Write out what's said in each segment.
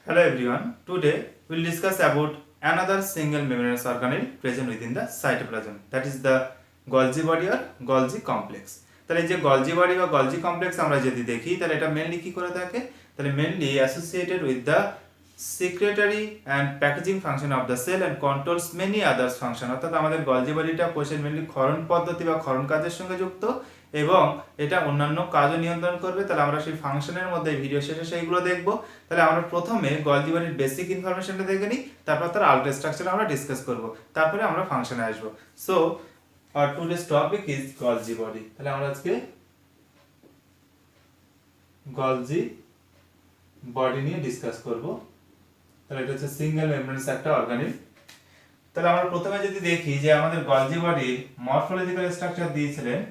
Hello everyone. Today we will discuss about another single membranous organelle present within the cytoplasm. That is the Golgi body or Golgi complex. তাহলে যে Golgi body বা Golgi complex আমরা যদি দেখি তাহলে এটা mainly কি করে থাকে? তাহলে mainly associated with the secretory and packaging function of the cell and controls many others function. অর্থাৎ আমাদের Golgi bodyটা কোষের মেইনলি ক্ষরণ পদ্ধতি বা ক্ষরণ কাজের সঙ্গে যুক্ত এবং এটা অন্যান্য কাজও নিয়ন্ত্রণ করবে। তাহলে আমরা সেই ফাংশনের মধ্যে ভিডিও শেষে সেইগুলো দেখব। তাহলে আমরা প্রথমে গলজি বডির বেসিক ইনফরমেশনটা দেখে নিই, তারপর তার আউটলাইন স্ট্রাকচার আমরা ডিসকাস করব, তারপরে আমরা ফাংশনে আসব। So our today's topic is Golgi body. তাহলে আমরা আজকে Golgi বডি নিয়ে ডিসকাস করব। তাহলে এটা হচ্ছে সিঙ্গেল মেমব্রেনাস একটা অর্গানেল। তাহলে আমরা প্রথমে যদি দেখি যে আমাদের Golgi বডির মরফোলজিক্যাল স্ট্রাকচার দিয়েছিলেন,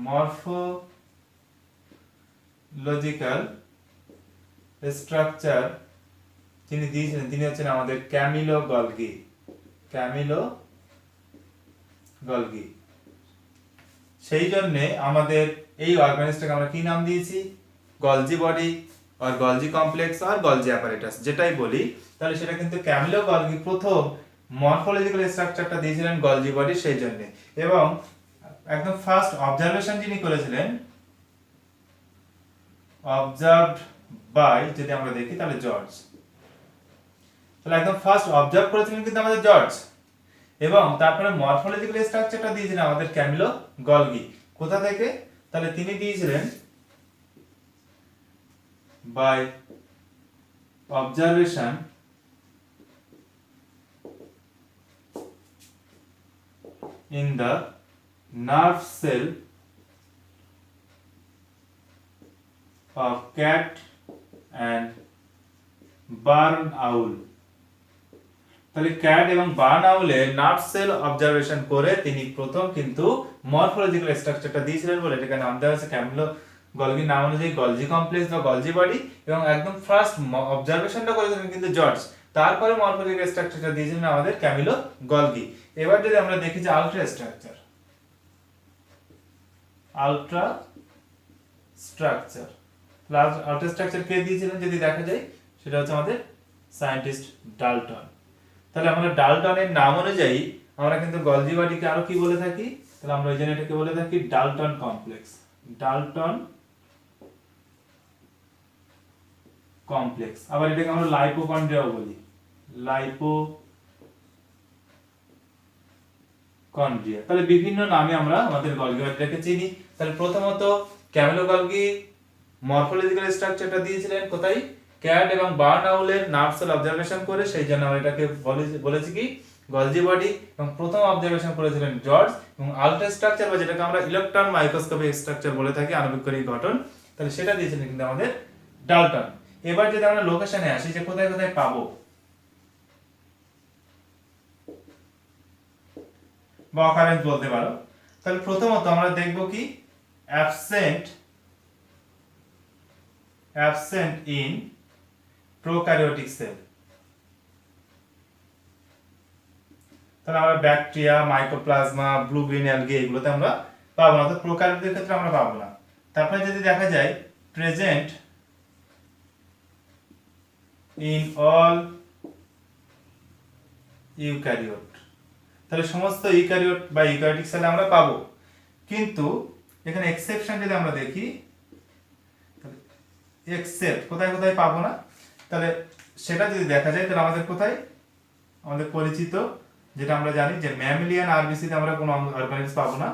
মরফোলজিক্যাল স্ট্রাকচার যিনি দিয়েছিলেন তিনি হচ্ছেন আমাদের ক্যামিলো গলগি। সেই জন্য আমাদের এই অর্গানিজটাকে আমরা কি নাম দিয়েছি? গলজি বডি আর গলজি কমপ্লেক্স আর গলজি অ্যাপারেটাস যেটাই বলি। তাহলে সেটা কিন্তু ক্যামিলো গলগি প্রথম মরফোলজিক্যাল স্ট্রাকচারটা দিয়েছিলেন গলজি বডি সেই জন্য। এবং একদম ফার্স্ট অবজারভেশন যিনি করেছিলেন, অবজার্ভড বাই, যদি আমরা দেখি তাহলে জর্জ। তাহলে একদম ফার্স্ট অবজার্ভ করেছিলেন কিন্তু আমাদের জর্জ, এবং তারপরে মরফোলজিক্যাল স্ট্রাকচারটা দিয়েছিলেন আমাদের ক্যামিলো গলগি। কোথা থেকে? তাহলে তিনি দিয়েছিলেন by observation in the nerve cell of cat and barn owl. তাহলে ক্যাট এবং বার্ন আউলের নার্ভ সেল অবজারভেশন করে তিনি প্রথম কিন্তু মরফোলজিক্যাল স্ট্রাকচারটা দিয়েছিলেন বলে এটাকে নাম দেওয়া হয়েছে ক্যামিলো গলগির নাম অনুযায়ী গলজি কমপ্লেক্স বা গলজি বডি। এবং একদম ফার্স্ট অবজারভেশনটা করেছিলেন কিন্তু জর্জ, তারপরে মরফোলজিক্যাল স্ট্রাকচারটা দিয়েছিলেন আমাদের ক্যামিলো গলগি। এবার যদি আমরা দেখি যে আলট্রা স্ট্রাকচার কে দিয়েছিলেন যদি দেখা যায় সেটা হচ্ছে আমাদের সায়েন্টিস্ট ডাল্টন। তাহলে আমরা ডাল্টনের নাম অনুযায়ী আমরা কিন্তু গলজি বডিকে আরো কি বলে থাকি? তাহলে আমরা ওই জন্য এটাকে বলে থাকি ডাল্টন কমপ্লেক্স। আবার এটাকে আমরা লাইপোকন্ড্রিয়াও বলি, লাইপোকন্ড্রিয়া। তাহলে বিভিন্ন নামে আমরা আমাদের গলজি বডিটাকে চিনি। তাহলে প্রথমত ক্যামিলো গলগি মরফোলজিক্যাল স্ট্রাকচারটা দিয়েছিলেন কোথায়? ক্যাট এবং বার্ন আউলের নার্ভ সেল অবজারভেশন করে, সেই জন্য আমরা এটাকে বলেছি কি গলজি বডি। এবং প্রথম অবজারভেশন করেছিলেন জর্জ। এবং আলট্রা স্ট্রাকচার বা যেটাকে আমরা ইলেকট্রন মাইক্রোস্কোপিক স্ট্রাকচার বলে থাকি, আণবিক গঠন, তাহলে সেটা দিয়েছিলেন কিন্তু আমাদের ডাল্টন। এবার যদি আমরা লোকেশনে আসি যে কোথায় কোথায় পাবো বা অকারেন্স বলতে পারো, তাহলে প্রথমত আমরা দেখব কি অ্যাবসেন্ট ইন প্রোক্যারিওটিক সেল। তাহলে আমরা ব্যাকটেরিয়া, মাইকোপ্লাজমা, ব্লু গ্রিন অ্যালগে এগুলোতে আমরা পাবো না, অর্থাৎ প্রোক্যারিওটের ক্ষেত্রে আমরা পাবো না। তারপরে যদি দেখা যায় প্রেজেন্ট ইন অল ইউক্যারিওট, তাহলে সমস্ত ইউক্যারিওট বা ইউক্যারিওটিক সেলে আমরা পাবো। কিন্তু এখানে এক্সেপশন যদি আমরা দেখি, এক্সেপ্ট কোথায় কোথায় পাবো না, তাহলে সেটা যদি দেখা যায় তাহলে আমাদের কোথায়, আমাদের পরিচিত যেটা আমরা জানি যে ম্যামিলিয়ান আরবিসি তে আমরা কোনো অর্গানিজ পাবো না,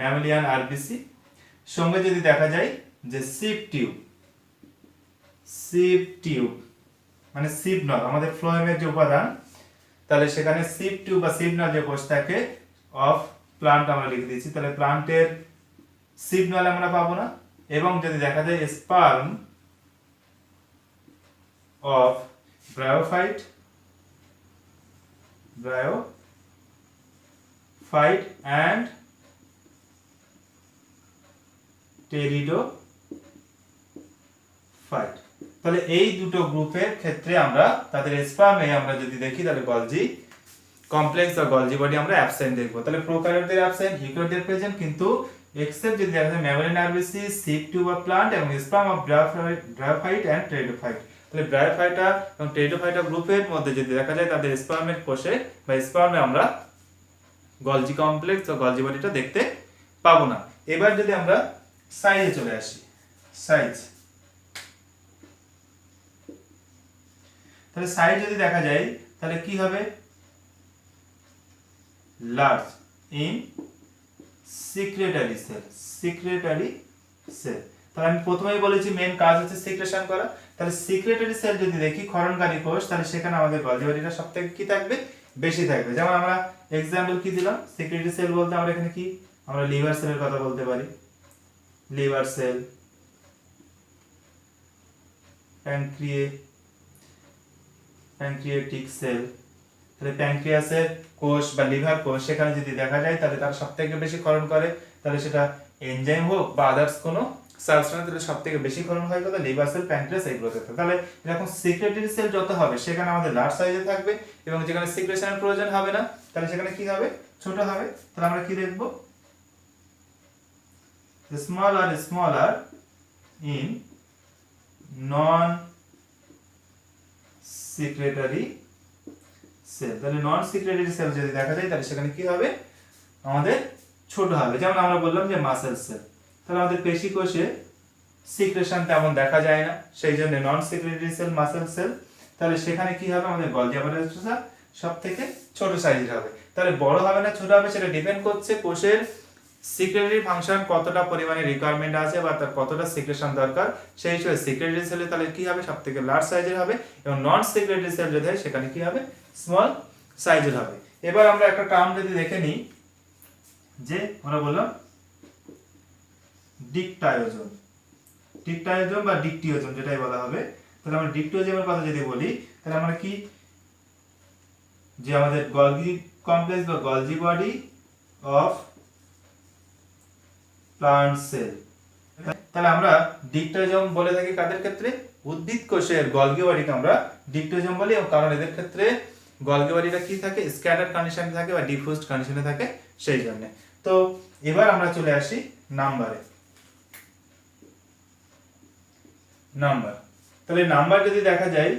ম্যামিলিয়ান আরবিসি। সঙ্গে যদি দেখা যায় যে সিপ টিউব মানে সিপনল, আমাদের ফ্লোয়েমের যে উপাদান, তাহলে সেখানে সিপ টিউব বা সিপনল যে কোষ থাকে অফ প্লান্ট আমরা লিখে দিয়েছি, তাহলে প্লান্টের সিপনল আমরা পাবো না। এবং যদি দেখা যায় sperm of bryophyte and pteridophyte, তাহলে এই দুটো গ্রুপের ক্ষেত্রে আমরা তাদের স্পার্মে আমরা যদি দেখি তাহলে গলজি কমপ্লেক্স বা গলজি বডি আমরা অ্যাবসেন্ট দেখব। তাহলে প্রোক্যারিওটদের অ্যাবসেন্ট, ইউক্যারিওটদের প্রেজেন্ট, কিন্তু এক্সেপ্ট যদি দেখা যায় mammalian RBC, sieve tube of plant এবং sperm of bryophyte and pteridophyte, তাহলে ব্রায়োফাইটা এবং টেরিডোফাইটা গ্রুপের মধ্যে যদি দেখা যায় তাদের স্পার্মের কোষে বা স্পার্মে আমরা গলজি কমপ্লেক্স বা গলজি বডিটা দেখতে পাবো না। এবার যদি আমরা সাইজে চলে আসি, সাইজ, তাহলে সাইজ যদি দেখা যায় তাহলে কি হবে, large in secretory cell, secretory cell. তাহলে আমি প্রথমেই বলেছি মেন কাজ হচ্ছে সিক্রেশন করা। তাহলে সিক্রেটারি সেল যদি দেখি, ক্ষরণকারী কোষ, তাহলে সেখানে আমাদের গলজি বডিটা সবথেকে কি থাকবে, বেশি থাকবে। যেমন আমরা এক্সাম্পল কি দিলাম, সিক্রেটারি সেল বলতে আমরা এখানে কি, আমরা লিভার সেলের কথা বলতে পারি, লিভার সেল, প্যানক্রিয়েটিক সেল। তাহলে প্যানক্রিয়াসের কোষ বা লিভার কোষ সেখানে যদি দেখা যায় তাহলে তারা সবথেকে বেশি ক্ষরণ করে, তাহলে সেটা এনজাইম হোক বা আদার্স কোনো সাবস্টেন্স, তাহলে সবথেকে বেশি ক্ষরণ হয় কোথায়, লিভার সেল, প্যানক্রিয়াস, এইগুলোতে। তাহলে এরকম সিক্রেটারি সেল যত হবে সেখানে আমাদের লার্জ সাইজে থাকবে, এবং যেখানে সিক্রেশনের প্রয়োজন হবে না তাহলে সেখানে কি হবে, ছোট হবে। তাহলে আমরা কি দেখব, smaller in non secretory cell. তাহলে নন সিক্রেটরি সেল যদি দেখা যায় তাহলে সেখানে কি হবে, আমাদের ছোট হবে। যেমন আমরা বললাম যে মাসেল সেল, তাহলে আমাদের পেশি কোষে সিক্রেশন তেমন দেখা যায় না, সেই জন্য নন সিক্রেটরি সেল, মাসেল সেল। তাহলে সেখানে কি হবে, আমাদের গলজি অ্যাপারেটাসটা সবথেকে ছোট সাইজের হবে। তাহলে বড় হবে না ছোট হবে সেটা ডিপেন্ড করছে কোষের সিক্রেটরি ফাংশন কতটা পরিমাণে রিকোয়ারমেন্ট আছে বা তার কতটা সিক্রেশন দরকার, সেই হিসেবে সিক্রেটরি সেলে তাহলে কি হবে, সবথেকে লার্জ সাইজের হবে, এবং নন সিক্রেটরি সেল যদি হয় সেখানে কি হবে, স্মল সাইজের হবে। এবার আমরা একটা টার্ম যদি দেখে নিই, যে আমরা বললাম ডিকটায়োজোম, ডিকটায়োজোম বা ডিকটিওজোম যেটাই বলা হবে। তাহলে আমরা ডিকটিওজোমের কথা যদি বলি তাহলে আমরা কি, যে আমাদের গলজি কমপ্লেক্স বা Golgi body of plant sell, তাহলে আমরা ডিকটোজোম বলে থাকি কাদের ক্ষেত্রে, উদ্ভিদ কোষের গলগি বডিকে আমরা ডিকটোজোম বলি, এবং কারণ এদের ক্ষেত্রে গলগি বডিটা কি থাকে, স্ক্যাটার্ড কন্ডিশনে থাকে বা ডিফিউজড কন্ডিশনে থাকে, সেই জন্য। তো এবার আমরা চলে আসি নাম্বারে, নাম্বার। তাহলে নাম্বার যদি দেখা যায়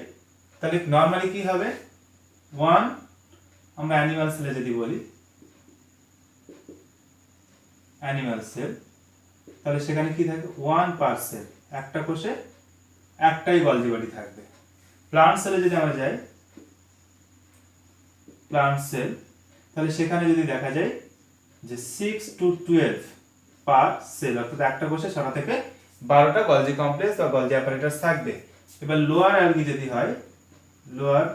তাহলে নরমালি কি হবে, 1, আমরা অ্যানিমাল সেলে যদি বলি, অ্যানিমাল সেল, তাহলে সেখানে কি থাকবে, 1 পার সেল, একটা কোষে একটাই গলজি বডি থাকবে। প্লান্ট সেলে যদি আমরা যাই, প্লান্ট সেল, তাহলে সেখানে যদি দেখা যায় যে 6 to 12 পার সেল, অর্থাৎ একটা কোষে 6 থেকে 12টা গলজি কমপ্লেক্স বা গলজি অ্যাপারেটাস থাকবে। এবার লোয়ার অ্যালগি যদি হয়, লোয়ার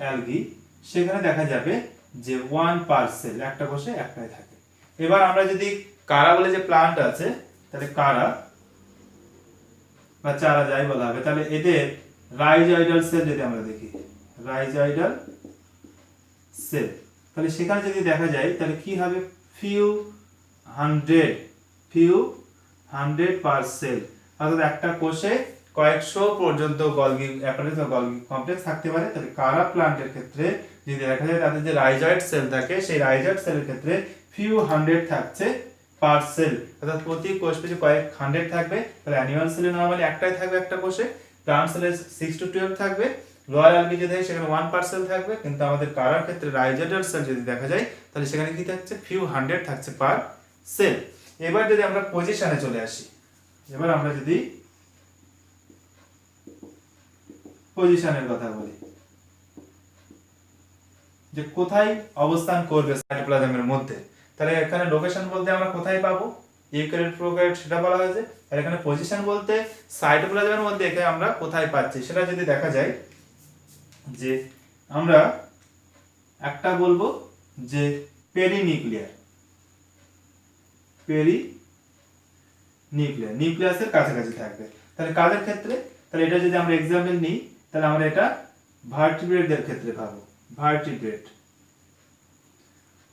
অ্যালগি, সেখানে দেখা যাবে যে 1 পার সেল, একটা কোষে একটাই থাকে। এবার আমরা যদি কারা বলে যে প্লান্ট আছে, তাহলে কারা বা চারা যাই বলা হবে, তাহলে এদের রাইজয়েডাল সেল যদি আমরা দেখি, রাইজয়েডাল সেল, তাহলে সেখানে যদি দেখা যায় তাহলে কি হবে, ফিউ হান্ড্রেড পার সেল, অর্থাৎ একটা কোষে কয়েকশো পর্যন্ত গলগি অ্যাপারেটাস বা গলগি কমপ্লেক্স থাকতে পারে। তাহলে কারা প্লান্টের ক্ষেত্রে যদি দেখা যায় তাদের যে রাইজয়েড সেল থাকে, সেই রাইজয়েড সেলের ক্ষেত্রে ফিউ হান্ড্রেড থাকছে পার সেল, অর্থাৎ প্রতি কোষ পিছু কয়েক হান্ড্রেড থাকবে। তাহলে অ্যানিমাল সেলে নরমালি একটাই থাকবে একটা কোষে, প্লান্ট সেলে 6 to 12 থাকবে, লোয়ার অ্যালগি যদি হয় সেখানে 1 পার সেল থাকবে। কিন্তু আমাদের কারার ক্ষেত্রে রাইজয়েডাল সেল যদি দেখা যায় তাহলে সেখানে কি থাকছে, ফিউ হান্ড্রেড থাকছে পার সেল। এবার যদি আমরা পজিশনে চলে আসি, এবার আমরা যদি পজিশনের কথা বলি, যে কোথায় অবস্থান করবে সাইটোপ্লাজমের মধ্যে, তাহলে এখানে লোকেশন বলতে আমরা কোথায় পাবো, ইউক্যারিওট প্রোক্যারিওট সেটা বলা হয়েছে। আর এখানে পজিশন বলতে সাইটোপ্লাজমের মধ্যে এখানে আমরা কোথায় পাচ্ছি সেটা যদি দেখা যায়, যে আমরা একটা বলবো যে পেরিনিউক্লিয়ার, নিউক্লিয়াসের কাছাকাছি থাকবে। তাহলে কাদের ক্ষেত্রে, তাহলে এটা যদি আমরা एग्जांपल নিই তাহলে আমরা এটা ভার্টিব্রেটদের ক্ষেত্রে পাবো, ভার্টিব্রেট,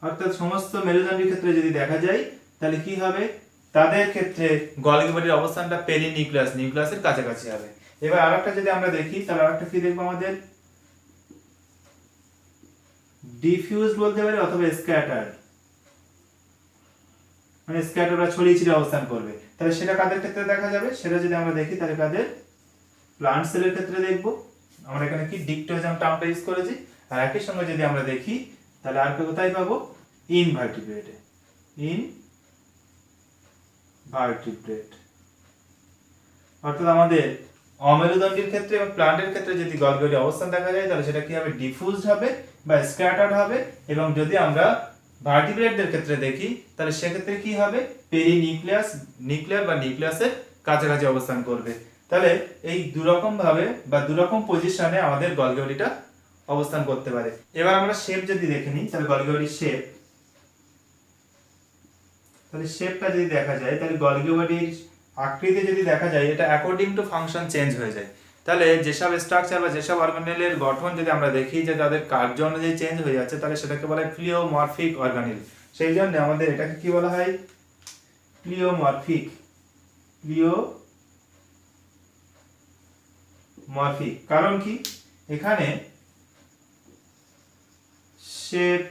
অর্থাৎ সমস্ত মেরুদণ্ডীর ক্ষেত্রে যদি দেখা যায় তাহলে কি হবে, তাদের ক্ষেত্রে গলগি বডির অবস্থানটা পেরিনিউক্লিয়াস, নিউক্লিয়াসের কাছাকাছি হবে। এবার আরেকটা যদি আমরা দেখি তাহলে আরেকটা কি দেখবো, আমাদের ডিফিউজড বলতে পারি অথবা স্ক্যাটার্ড, মানে স্ক্যাটার বা ছড়িয়ে ছিটিয়ে অবস্থান করবে। তাহলে সেটা কাদের ক্ষেত্রে দেখা যাবে, সেটা যদি আমরা দেখি তাহলে কাদের, প্লান্ট সেলের ক্ষেত্রে দেখব আমরা এখানে কি ডিক্টোজোম টার্মটা ইউজ করেছি, আর একই সঙ্গে যদি আমরা দেখি তাহলে আর কোথায় পাবো, ইনভার্টিব্রেটে, ইনভার্টিব্রেট। অর্থাৎ আমাদের অমেরুদণ্ডীর ক্ষেত্রে এবং প্লান্টের ক্ষেত্রে যদি গলগি বডির অবস্থান দেখা যায় তাহলে সেটা কি হবে, ডিফিউজড হবে বা স্ক্যাটার্ড হবে, এবং যদি আমরা ভার্টিব্রেটদের ক্ষেত্রে দেখি তাহলে সেক্ষেত্রে কি হবে, পেরিনিউক্লিয়াস, নিউক্লিয়ার বা নিউক্লিয়াসের কাছাকাছি অবস্থান করবে। তাহলে এই দুরকম ভাবে বা দুরকম পজিশনে আমাদের গলগি বডিটা অবস্থান করতে পারে। এবার আমরা শেপ যদি দেখে নিই তাহলে গলগি বডির শেপ, তাহলে শেপটা যদি দেখা যায় তাহলে গলগি বডির আকৃতি যদি দেখা যায় এটা অ্যাকর্ডিং টু ফাংশন চেঞ্জ হয়ে যায়। তাহলে যেসব স্ট্রাকচার বা যেসব অর্গানেলের গঠন যদি আমরা দেখি যে তাদের কার্য অনুযায়ী চেঞ্জ হয়ে যাচ্ছে তাহলে সেটাকে বলা হয় প্লিওমরফিক অর্গানেল। সেই জন্য আমাদের এটাকে কি বলা হয়, প্লিওমরফিক, প্লিওমরফিক। কারণ কি, এখানে shape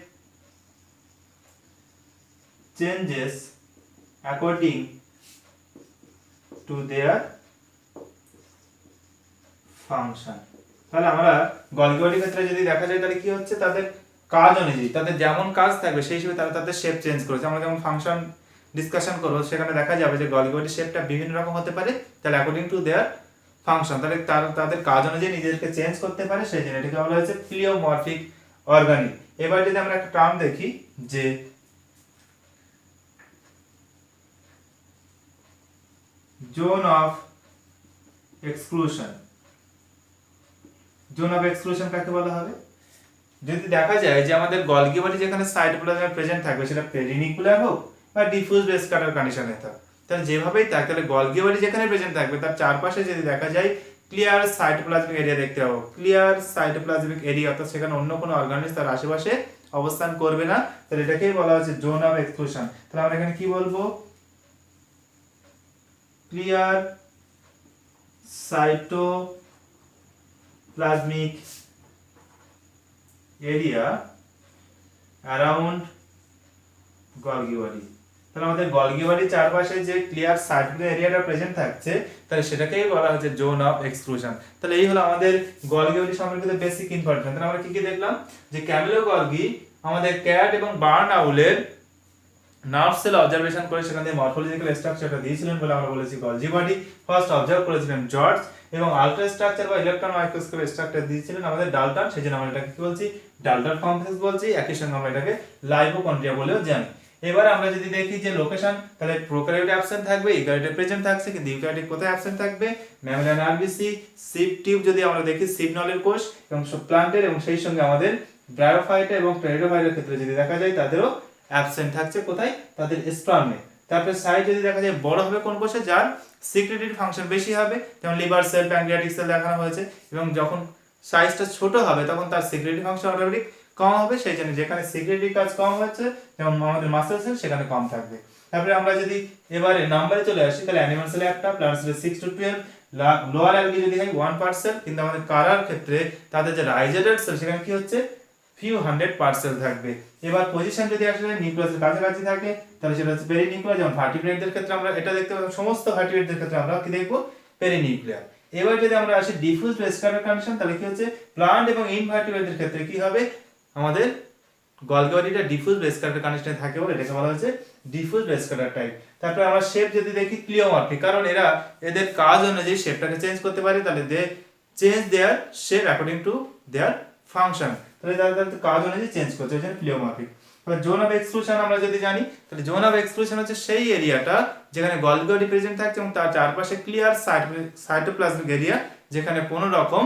changes according to their function. তাহলে আমরা গলগি বডির ক্ষেত্রে যদি দেখা যায় তাহলে কি হচ্ছে, তাদের কাজ অনুযায়ী, তাদের যেমন কাজ থাকবে সেই হিসেবে তারা তাদের শেপ চেঞ্জ করেছে। আমরা যেমন ফাংশন ডিসকাশন করব সেখানে দেখা যাবে যে গলগি বডির শেপটা বিভিন্ন রকম হতে পারে, তাহলে অ্যাকর্ডিং টু দেয়ার ফাংশন, তাহলে তাদের কাজ অনুযায়ী নিজেদেরকে চেঞ্জ করতে পারে, সেই জন্য এটাকে বলা হয়েছে প্লিওমরফিক অর্গানিল। এবার যদি আমরা একটা টার্ম দেখি যে zone of exclusion, zone of exclusion কাকে বলা হবে, যদি দেখা যায় যে আমাদের গলগি বডি যেখানে সাইটোপ্লাজমে প্রেজেন্ট থাকবে সেটা পেরিনিকুলার হোক বা ডিফিউজ স্ক্যাটার কন্ডিশনে থাক, তাহলে যেভাবেই থাক তাহলে গলগি বডি যেখানে প্রেজেন্ট থাকবে তার চারপাশে যদি দেখা যায় ক্লিয়ার সাইটোপ্লাজমিক এরিয়া দেখতে পাবো, ক্লিয়ার সাইটোপ্লাজমিক এরিয়া, অর্থাৎ সেখানে অন্য কোনো অর্গানিজম তার আশেপাশে অবস্থান করবে না, তাহলে এটাকেই বলা হচ্ছে জোন অফ এক্সক্লুশন। তাহলে আমরা এখানে কি বলবো, clear cytoplasmic area around Golgi body. তাহলে আমাদের গলগি বডির চারপাশে যে ক্লিয়ার সার্কুলার এরিয়াটা প্রেজেন্ট থাকছে তাহলে সেটাকেই বলা হচ্ছে জোন অফ এক্সক্লুশন। তাহলে এই হলো আমাদের গলগি বডি সম্পর্কিত বেসিক ইনফরমেশন। তাহলে আমরা কি কি দেখলাম, যে ক্যামেলোগলগি আমাদের ক্যাট এবং বার্ন আউলের নার্ভ সেল অবজারভেশন করে সেখান থেকে মরফোলজিক্যাল স্ট্রাকচারটা দিয়েছিলেন বলে আমরা বলেছি গলজি বডি। ফার্স্ট অবজার্ভ করেছিলেন জর্জ, এবং আলট্রা স্ট্রাকচার বা ইলেকট্রন মাইক্রোস্কোপ স্ট্রাকচার দিয়েছিলেন আমাদের ডাল্টন, সেজন্য আমরা এটাকে কি বলছি, ডাল্টন কমপ্লেক্স বলছি, একই সঙ্গে আমরা এটাকে লাইপোকন্ড্রিয়া বলেও জানি। এবার আমরা যদি দেখি যে লোকেশন, তাহলে প্রোক্যারিওটে অ্যাবসেন্ট থাকবে, ইউক্যারিওটে প্রেজেন্ট থাকছে, কিন্তু ইউক্যারিওটে কোথায় অ্যাবসেন্ট থাকবে, ম্যামালিয়ান আরবিসি, সিপ টিউব যদি আমরা দেখি সিপ নলের কোষ এবং প্লান্টের, এবং সেই সঙ্গে আমাদের ব্রায়োফাইটা এবং টেরিডোফাইটের ক্ষেত্রে যদি দেখা যায় তাদেরও অ্যাবসেন্ট থাকছে কোথায়, তাদের স্পার্মে। তারপরে সাইজ যদি দেখা যায় বড় হবে কোন কোষে, যার সিক্রেটরি ফাংশন বেশি হবে, যেমন লিভার সেল, প্যানক্রিয়াটিক সেল দেখানো হয়েছে, এবং যখন সাইজটা ছোট হবে তখন তার সিক্রেটরি ফাংশন অটোমেটিক কম হবে, সেই জন্য যেখানে সিক্রেটরি কাজ কম হচ্ছে যেমন আমাদের মাসেল সেল সেখানে কম থাকবে। তারপরে আমরা যদি এবারে নাম্বারে চলে আসি তাহলে অ্যানিমাল সেলে একটা, প্লান্ট সেলে 6 to 12, লোয়ার অ্যালগি যদি হয় 1% কিন্তু আমাদের কারার ক্ষেত্রে তাদের যে রাইজেটেড সেল সেখানে কি হচ্ছে ফিউ 100% থাকবে। এবার পজিশন যদি আসলে নিউক্লিয়াসের কাছাকাছি থাকে তাহলে সেটা হচ্ছে পেরিনিউক্লিয়ার, যেমন ভার্টিব্রেটদের ক্ষেত্রে আমরা এটা দেখতে পাবো, সমস্ত ভার্টিব্রেটদের ক্ষেত্রে আমরা কি দেখবো, পেরিনিউক্লিয়ার। এবার যদি আমরা আসি ডিফিউজ স্ক্যাটার কন্ডিশন, তাহলে কি হচ্ছে প্লান্ট এবং ইনভার্টিব্রেটদের ক্ষেত্রে কি হবে, আমাদের গলগি বডিটা ডিফিউজ স্ক্যাটার কন্ডিশনে থাকে বলে এটাকে বলা হচ্ছে ডিফিউজ স্ক্যাটার টাইপ। তারপরে আমরা শেপ যদি দেখি প্লিওমরফিক, কারণ এরা এদের কাজ অনুযায়ী শেপটাকে চেঞ্জ করতে পারে, তাহলে they change their shape according to their function, তাহলে তাদের কাজ অনুযায়ী চেঞ্জ করছে, ওই জন্য প্লিওমরফিক। এবার জোন অফ এক্সক্লুশন আমরা যদি জানি তাহলে জোন অফ এক্সক্লুশন হচ্ছে সেই এরিয়াটা যেখানে গলগি বডি প্রেজেন্ট থাকছে এবং তার চারপাশে ক্লিয়ার সাইটোপ্লাজমিক এরিয়া যেখানে কোনো রকম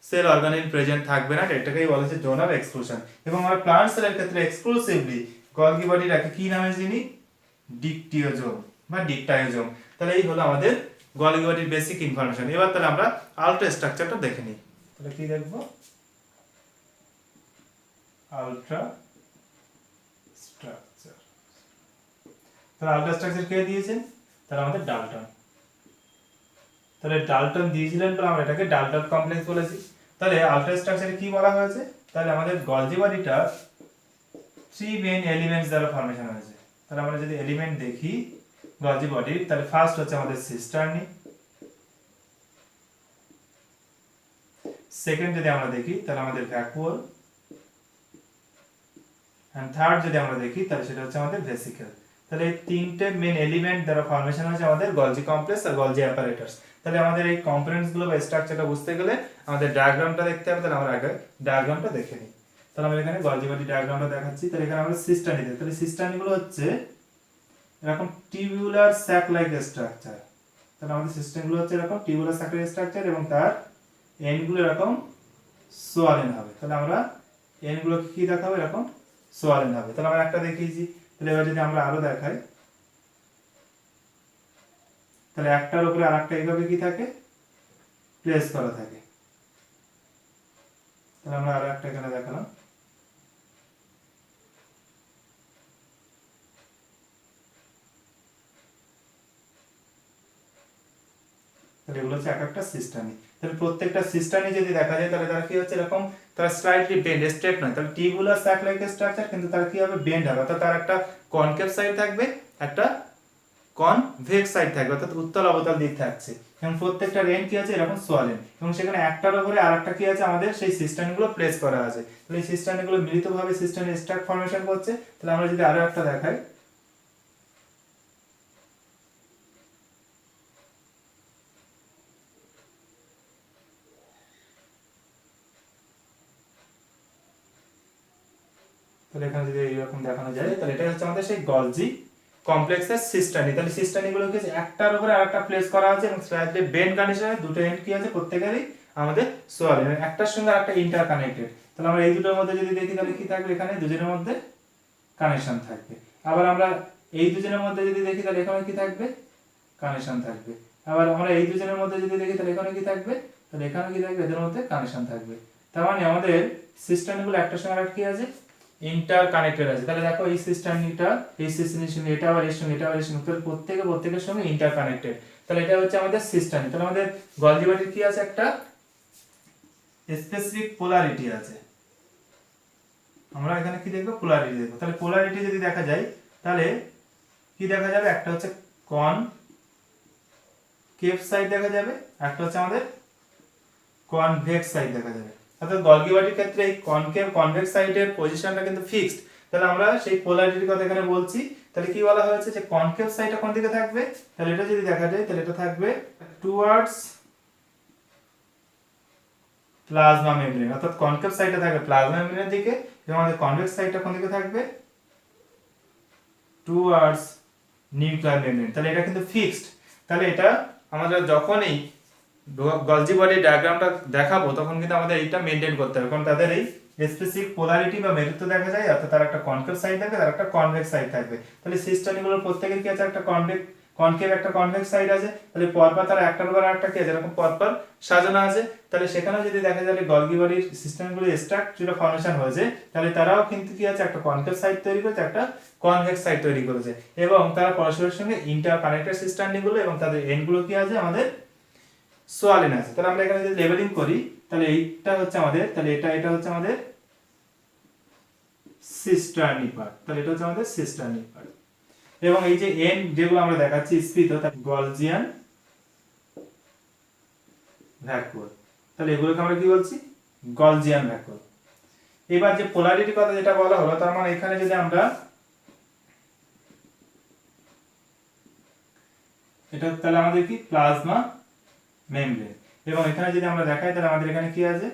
সেল অর্গানিল প্রেজেন্ট থাকবে না, এটাকেই বলা হচ্ছে জোন অফ এক্সক্লুশন। এবং আমরা প্লান্ট সেলের ক্ষেত্রে এক্সক্লুসিভলি গলগি বডিটাকে কি নামে চিনি, ডিকটিওজোম বা ডিকটায়োজোম। তাহলে এই হলো আমাদের গলগি বডির বেসিক ইনফরমেশন। এবার তাহলে আমরা আলট্রা স্ট্রাকচারটা দেখে নিই। তাহলে কি দেখবো, আলট্রা স্ট্রাকচার। তাহলে আলট্রা স্ট্রাকচার কে দিয়েছেন, তাহলে আমাদের ডাল্টন। তাহলে ডাল্টন দিয়েছিলেন বলে আমরা এটাকে ডাল্টন কমপ্লেক্স বলেছি। তাহলে আলট্রা স্ট্রাকচারে কি বলা হয়েছে, তাহলে আমাদের গলজি বডিটা 3 মেইন এলিমেন্টস দ্বারা ফর্মেশন হয়েছে। তাহলে আমরা যদি এলিমেন্ট দেখি গলজি বডির, তাহলে ফার্স্ট হচ্ছে আমাদের সিস্টার্নি, সেকেন্ড যদি আমরা দেখি তাহলে আমাদের ভ্যাকুয়াল, এন্ড থার্ড যদি আমরা দেখি তাহলে সেটা হচ্ছে আমাদের ভেসিকেল। তাহলে এই তিনটে মেন এলিমেন্ট দ্বারা ফর্মেশন হচ্ছে আমাদের গলজি কমপ্লেক্স আর গলজি অ্যাপারেটাস। তাহলে আমাদের এই কম্পোনেন্টস গুলো বা স্ট্রাকচারটা বুঝতে গেলে আমাদের ডায়াগ্রামটা দেখতে হবে। তাহলে আমরা আগে ডায়াগ্রামটা দেখে নিই। তাহলে আমরা এখানে গলজি বডি ডায়াগ্রামটা দেখাচ্ছি। তাহলে এখানে আমরা সিস্টানি দেখি। তাহলে সিস্টানি গুলো হচ্ছে এরকম টিউবুলার স্যাক লাইক স্ট্রাকচার। তাহলে আমাদের সিস্টেম গুলো হচ্ছে এরকম টিউবুলার স্যাক লাইক স্ট্রাকচার এবং তার এন্ড গুলো এরকম সোয়ালেন হবে। তাহলে আমরা এন্ড গুলো কি দেখাবো, এরকম সোয়ালেন হবে। তাহলে আমরা একটা দেখিয়েছি। তাহলে এবার যদি আমরা আরো দেখাই, তাহলে একটার উপরে আরেকটা এইভাবে কি থাকে, প্লেস করা থাকে। তাহলে আমরা আরো একটা এখানে দেখালাম। তাহলে এগুলো হচ্ছে এক একটা সিস্টেমই। তাহলে প্রত্যেকটা সিস্টেমই যদি দেখা যায় তাহলে তার কি হচ্ছে এরকম, তার স্লাইটলি বেন্ড, স্ট্রেট নয়। তাহলে টিউবুলার স্যাক লাইক স্ট্রাকচার, কিন্তু তার কি হবে, বেন্ড হবে। অর্থাৎ তার একটা কনকেভ সাইড থাকবে, একটা কনভেক্স সাইড থাকবে, অর্থাৎ উত্তল অবতল দিক থাকছে। এবং প্রত্যেকটা রেন কি আছে, এরকম সোয়ালেন, এবং সেখানে একটার উপরে আরেকটা কি আছে, আমাদের সেই সিস্টেমগুলো প্লেস করা আছে। তাহলে এই সিস্টেমগুলো মিলিতভাবে সিস্টেমের স্ট্রাক ফর্মেশন করছে। তাহলে আমরা যদি আরো একটা দেখাই, তাহলে এখানে যদি এইরকম দেখানো যায়, তাহলে এটা হচ্ছে আমাদের সেই গলজি কমপ্লেক্সের সিস্টানি। তাহলে সিস্টানি গুলো কি আছে, একটার উপরে আরেকটা প্লেস করা আছে এবং স্লাইডলি বেন্ড কন্ডিশনে দুটো এন্ড কি আছে, প্রত্যেকেরই আমাদের সোয়ালেন, একটার সঙ্গে আরেকটা ইন্টার কানেক্টেড। তাহলে আমরা এই দুটোর মধ্যে যদি দেখি তাহলে কি থাকবে, এখানে দুজনের মধ্যে কানেকশন থাকবে। আবার আমরা এই দুজনের মধ্যে যদি দেখি তাহলে এখানে কি থাকবে, কানেকশন থাকবে। আবার আমরা এই দুজনের মধ্যে যদি দেখি তাহলে এখানে কি থাকবে, তাহলে এখানে কি থাকবে, এদের মধ্যে কানেকশন থাকবে। তার মানে আমাদের সিস্টেমগুলো একটার সঙ্গে আরেকটা কি আছে, ইন্টার কানেক্টেড আছে। তাহলে দেখো এই সিস্টেমটা এই সিস্টেমের সঙ্গে এটা আবার এর সঙ্গে এটা আবার এর সঙ্গে, তাহলে প্রত্যেকের সঙ্গে ইন্টার কানেক্টেড। তাহলে এটা হচ্ছে আমাদের সিস্টেম। তাহলে আমাদের গলজি বডির কি আছে, একটা স্পেসিফিক পোলারিটি আছে। আমরা এখানে কি দেখবো, পোলারিটি দেখবো। তাহলে পোলারিটি যদি দেখা যায় তাহলে কি দেখা যাবে, একটা হচ্ছে কনকেভ সাইড দেখা যাবে, একটা হচ্ছে আমাদের কনভেক্স সাইড দেখা যাবে। অর্থাৎ গলজি বডির ক্ষেত্রে এই কনকেভ কনভেক্স সাইডের পজিশনটা কিন্তু ফিক্সড। তাহলে আমরা সেই পোলারিটির কথা এখানে বলছি। তাহলে কি বলা হয়েছে, যে কনকেভ সাইডটা কোন দিকে থাকবে, তাহলে এটা যদি দেখা যায় তাহলে এটা থাকবে টুয়ার্ডস প্লাজমা মেমব্রেন। অর্থাৎ কনকেভ সাইডটা থাকবে প্লাজমা মেমব্রেনের দিকে এবং আমাদের কনভেক্স সাইডটা কোন দিকে থাকবে, টুয়ার্ডস নিউক্লিয়ার মেমব্রেন। তাহলে এটা কিন্তু ফিক্সড। তাহলে এটা আমাদের যখনই গলজি বডি ডায়াগ্রামটা দেখাবো তখন কিন্তু আমাদের এইটা মেইনটেইন করতে হবে, কারণ তাদের এই স্পেসিফিক পোলারিটি বা মেরুত্ব দেখা যায়। অর্থাৎ তার একটা কনকেভ সাইড থাকবে, তার একটা কনভেক্স সাইড থাকবে। তাহলে সিস্টেমগুলোর প্রত্যেকের কি আছে, একটা কনকেভ একটা কনভেক্স সাইড আছে। তাহলে পরপর তারা একটার উপর আরেকটা কি আছে, এরকম পরপর সাজানো আছে। তাহলে সেখানে যদি দেখা যায় গলজি বডির সিস্টেমগুলো স্ট্রাকচার ফর্মেশন হয়েছে, তাহলে তারাও কিন্তু কি আছে, একটা কনকেভ সাইড তৈরি করেছে, একটা কনভেক্স সাইড তৈরি করেছে, এবং তারা পরস্পরের সঙ্গে ইন্টার কানেক্টেড সিস্টেমগুলো এবং তাদের এন্ডগুলো কি আছে, আমাদের সোয়ালেন আছে। তাহলে আমরা এখানে যদি লেবেলিং করি তাহলে এইটা হচ্ছে আমাদের, তাহলে এটা হচ্ছে আমাদের সিস্টার্নি পার্ট। তাহলে এটা হচ্ছে আমাদের সিস্টার্নি পার্ট, এবং এই যে এন্ড যেগুলো আমরা দেখাচ্ছি স্ফীত, তার গলজিয়ান ভ্যাকুয়াল। তাহলে এগুলোকে আমরা কি বলছি, গলজিয়ান ভ্যাকুয়াল। এবার যে পোলারিটি কথা যেটা বলা হলো, তার মানে এখানে যদি আমরা এটা, তাহলে আমাদের কি প্লাজমা মেমব্রেন, এবং এখানে যদি আমরা দেখাই তাহলে আমাদের এখানে কি আছে,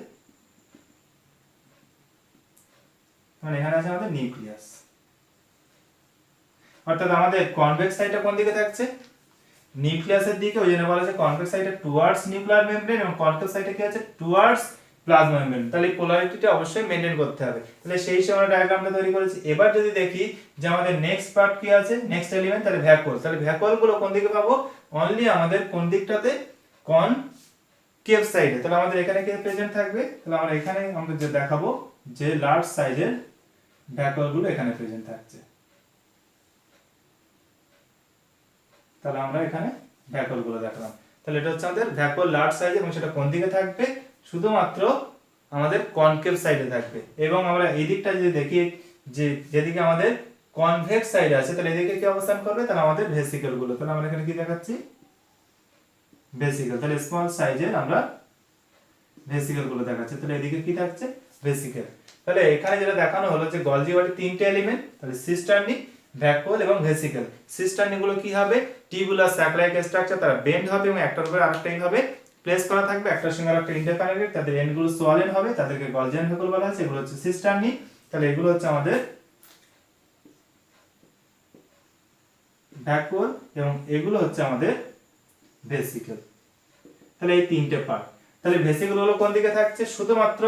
মানে এখানে আছে আমাদের নিউক্লিয়াস। অর্থাৎ আমাদের কনভেক্স সাইডটা কোন দিকে থাকছে, নিউক্লিয়াসের দিকে, ওই জন্য বলা আছে কনভেক্স সাইডটা টুয়ার্ডস নিউক্লিয়ার মেমব্রেন এবং কনকেভ সাইডটা কি আছে, টুয়ার্ডস প্লাজমা মেমব্রেন। তাহলে এই পোলারিটিটা অবশ্যই মেইনটেইন করতে হবে। তাহলে সেই সময় ডায়াগ্রামটা তৈরি করেছি। এবার যদি দেখি যে আমাদের নেক্সট পার্ট কি আছে, নেক্সট এলিমেন্ট, তাহলে ভ্যাকুয়াল। তাহলে ভ্যাকুয়াল গুলো কোন দিকে পাবো, অনলি আমাদের কোন দিকটাতে, কনকেভ সাইডে। তাহলে আমাদের এখানে কি প্রেজেন্ট থাকবে, তাহলে আমরা এখানে আমরা যে দেখাবো যে লার্জ সাইজের ভ্যাকুয়াল গুলো এখানে প্রেজেন্ট থাকছে। তাহলে আমরা এখানে ভ্যাকুয়াল গুলো দেখালাম। তাহলে এটা হচ্ছে আমাদের ভ্যাকুয়াল লার্জ সাইজ, এবং সেটা কোন দিকে থাকবে, শুধুমাত্র আমাদের কনকেভ সাইডে থাকবে। এবং আমরা এই দিকটা যদি দেখি, যে যেদিকে আমাদের কনভেক্স সাইড আছে, তাহলে এদিকে কি অবস্থান করবে, তাহলে আমাদের ভেসিকেল গুলো। তাহলে আমরা এখানে কি দেখাচ্ছি, ভেসিকেল। তাহলে স্মল সাইজের আমরা ভেসিকেল গুলো দেখাচ্ছে। তাহলে এদিকে কি থাকছে, ভেসিকেল। তাহলে এখানে যেটা দেখানো হলো যে গলজি বডির তিনটে এলিমেন্ট, তাহলে সিস্টার্নি, ভ্যাকুয়াল এবং ভেসিকেল। সিস্টার্নি গুলো কি হবে, টিউবুলার স্যাক-লাইক স্ট্রাকচার, তারা বেন্ড হবে এবং একটার উপর আরেকটা এইভাবে প্লেস করা থাকবে, একটার সঙ্গে আরেকটা ইন্টারকানেক্টেড, তাদের এন্ড গুলো সোয়ালেন হবে, তাদেরকে গলজিয়ান ভ্যাকুয়াল বলা হচ্ছে। এগুলো হচ্ছে সিস্টার্নি। তাহলে এগুলো হচ্ছে আমাদের ভ্যাকুয়াল এবং এগুলো হচ্ছে আমাদের ভেসিকেল। তাহলে এই তিনটে পার্ট। তাহলে ভেসিকেল গুলো কোন দিকে থাকছে, শুধুমাত্র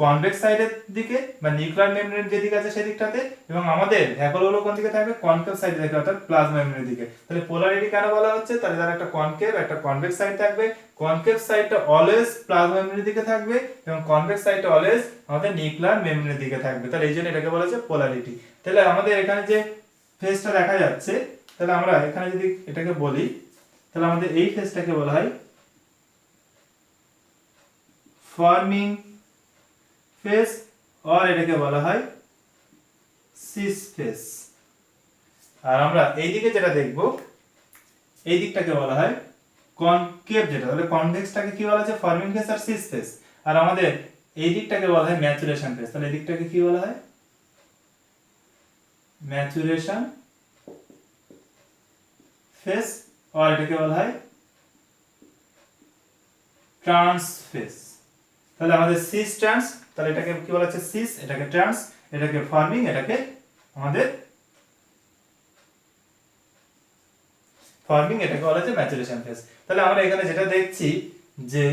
কনভেক্স সাইডের দিকে বা নিউক্লিয়ার মেমব্রেন যেদিকে আছে সেদিকটাতে, এবং আমাদের ভ্যাকুয়াল গুলো কোন দিকে থাকবে, কনকেভ সাইডের দিকে, অর্থাৎ প্লাজমা মেমব্রেনের দিকে। তাহলে পোলারিটি কেন বলা হচ্ছে, তাহলে তার একটা কনকেভ একটা কনভেক্স সাইড থাকবে। কনকেভ সাইডটা অলওয়েজ প্লাজমা মেমব্রেনের দিকে থাকবে এবং কনভেক্স সাইডটা অলওয়েজ আমাদের নিউক্লিয়ার মেমব্রেনের দিকে থাকবে। তাহলে এই জন্য এটাকে বলা হচ্ছে পোলারিটি। তাহলে আমাদের এখানে যে ফেজটা দেখা যাচ্ছে, তাহলে আমরা এখানে যদি এটাকে বলি, তাহলে আমাদের এই ফেজটাকে বলা হয় ফর্মিং ফেজ, আর এটাকে বলা হয় সিস ফেজ। আর আমরা এই দিকে যেটা দেখব, এই দিকটাকে বলা হয় কনকেভ, যেটা তাহলে কনভেক্সটাকে কি বলা হচ্ছে, ফর্মিং ফেজ আর সিস ফেজ। আর আমাদের এই দিকটাকে বলা হয় ম্যাচুরেশন ফেজ। তাহলে এই দিকটাকে কি বলা হয়, ম্যাচুরেশন ফেজ, আর এটাকে বলা হয় ট্রান্স ফেজ। তাহলে আমাদের সিস ট্রান্স, তাহলে এটাকে কি বলা হচ্ছে, সিস, এটাকে ট্রান্স, এটাকে ফর্মিং, এটাকে আমাদের ফর্মিং, এটাকে বলা হচ্ছে ম্যাচুরেশন ফেজ। তাহলে আমরা এখানে যেটা দেখছি যে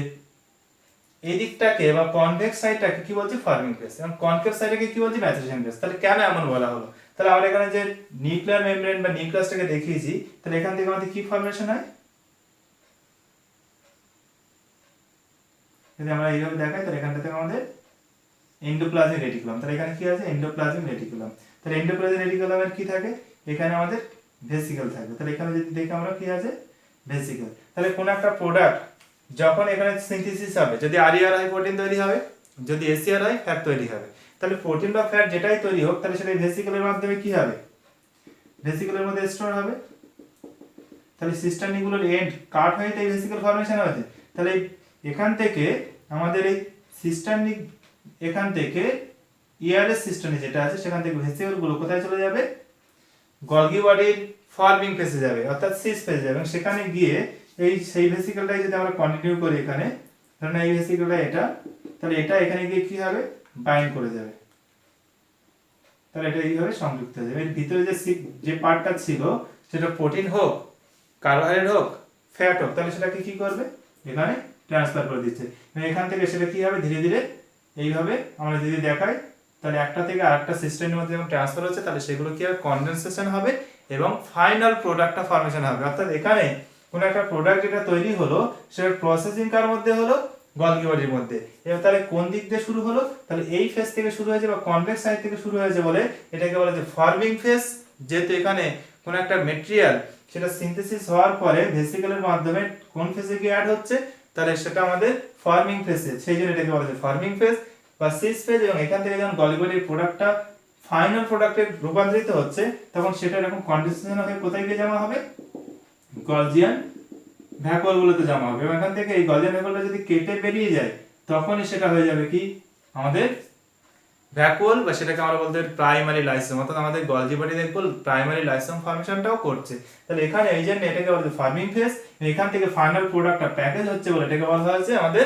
এই দিকটাকে বা কনভেক্স সাইডটাকে কি বলছি, ফর্মিং ফেজ, এবং কনকেভ সাইডটাকে কি বলছি, ম্যাচুরেশন ফেজ। তাহলে কেন এমন বলা হলো, তাহলে আমরা এখানে যে নিউক্লিয়ার মেমব্রেন বা নিউক্লিয়াসটাকে দেখিয়েছি, তাহলে এখান থেকে আমাদের কি ফর্মেশন হয়, যদি আমরা এইভাবে দেখাই, তাহলে এখান থেকে আমাদের এন্ডোপ্লাজমিক রেটিকুলাম। তাহলে এখানে কি আছে, এন্ডোপ্লাজমিক রেটিকুলাম। তাহলে এন্ডোপ্লাজমিক রেটিকুলামের কি থাকে, এখানে আমাদের ভেসিকেল থাকবে। তাহলে এখানে যদি দেখি আমরা কি আছে, ভেসিকেল। তাহলে কোন একটা প্রোডাক্ট যখন এখানে সিনথেসিস হবে, যদি আরইআর হয় প্রোটিন তৈরি হবে, যদি এসিআর হয় ফ্যাট তৈরি হবে। তাহলে প্রোটিন বা ফ্যাট যেটাই তৈরি হোক, তাহলে সেটা ভেসিকেলের মাধ্যমে কি হবে, ভেসিকেলের মধ্যে স্টোর হবে। তাহলে সিস্টার্নিগুলোর এন্ড কাট হয়ে এই ভেসিকেল ফর্মেশন হয়েছে। তাহলে এখান থেকে আমাদের এই সিস্টার্নি, এখান থেকে ইয়ারের সিস্টার্নি যেটা আছে, সেখান থেকে ভেসিকেল গুলো কোথায় চলে যাবে, গলগি বডির ফর্মিং ফেজে যাবে, অর্থাৎ সিস ফেজে যাবে। এবং সেখানে গিয়ে এই সেই ভেসিকেলটাই যদি আমরা কন্টিনিউ করি, এখানে ধরুন এই ভেসিকেলটা এটা, তাহলে এটা এখানে গিয়ে কি হবে, বাইন্ড করে যাবে। তাহলে এটা এইভাবে সংযুক্ত হয়ে যাবে। এর ভিতরে যে পার্টটা ছিল, সেটা প্রোটিন হোক, কার্বোহাইড্রেট হোক, ফ্যাট হোক, তাহলে সেটাকে কি করবে, এখানে ট্রান্সফার করে দিচ্ছে। এখান থেকে সেটা কি হবে, ধীরে ধীরে এইভাবে আমরা যদি দেখাই, তাহলে একটা থেকে আরেকটা সিস্টেমের মধ্যে যখন ট্রান্সফার হচ্ছে, তাহলে সেগুলো কি হবে, কনডেনসেশন হবে এবং ফাইনাল প্রোডাক্টটা ফর্মেশন হবে। অর্থাৎ এখানে কোন একটা প্রোডাক্ট যেটা তৈরি হলো, সেটা প্রসেসিং কার মধ্যে হলো, গলগি বডির মধ্যে। এবার তাহলে কোন দিক দিয়ে শুরু হলো, তাহলে এই ফেজ থেকে শুরু হয়েছে বা কনভেক্স সাইড থেকে শুরু হয়েছে বলে এটাকে বলা হয় ফর্মিং ফেজ। যেহেতু এখানে কোন একটা মেটেরিয়াল সেটা সিনথেসিস হওয়ার পরে ভেসিকেলের মাধ্যমে কোন ফেজে গিয়ে অ্যাড হচ্ছে, তাহলে সেটা আমাদের ফর্মিং ফেজে, সেই জন্য এটাকে বলা হয় ফর্মিং ফেজ বা সিস ফেজ। এবং এখান থেকে যখন গলগি বডির প্রোডাক্টটা ফাইনাল প্রোডাক্টে রূপান্তরিত হচ্ছে, তখন সেটা এরকম কন্ডেনসেশন হয়ে কোথায় গিয়ে জমা হবে, গলজিয়ান ভ্যাকুয়াল গুলোতে জমা হবে। এবং এখান থেকে এই গলজিয়ান ভ্যাকুয়ালটা যদি কেটে বেরিয়ে যায়, তখনই সেটা হয়ে যাবে কি, আমাদের ভ্যাকুয়াল, বা সেটাকে আমরা বলতে পারি প্রাইমারি লাইসোম। অর্থাৎ আমাদের গলজি বডি দেখব প্রাইমারি লাইসোম ফর্মেশনটাও করছে। তাহলে এখানে এই জন্য এটাকে বলা হয় ফার্মিং ফেজ। এখান থেকে ফাইনাল প্রোডাক্টটা প্যাকেজ হচ্ছে বলে এটাকে বলা হয়েছে আমাদের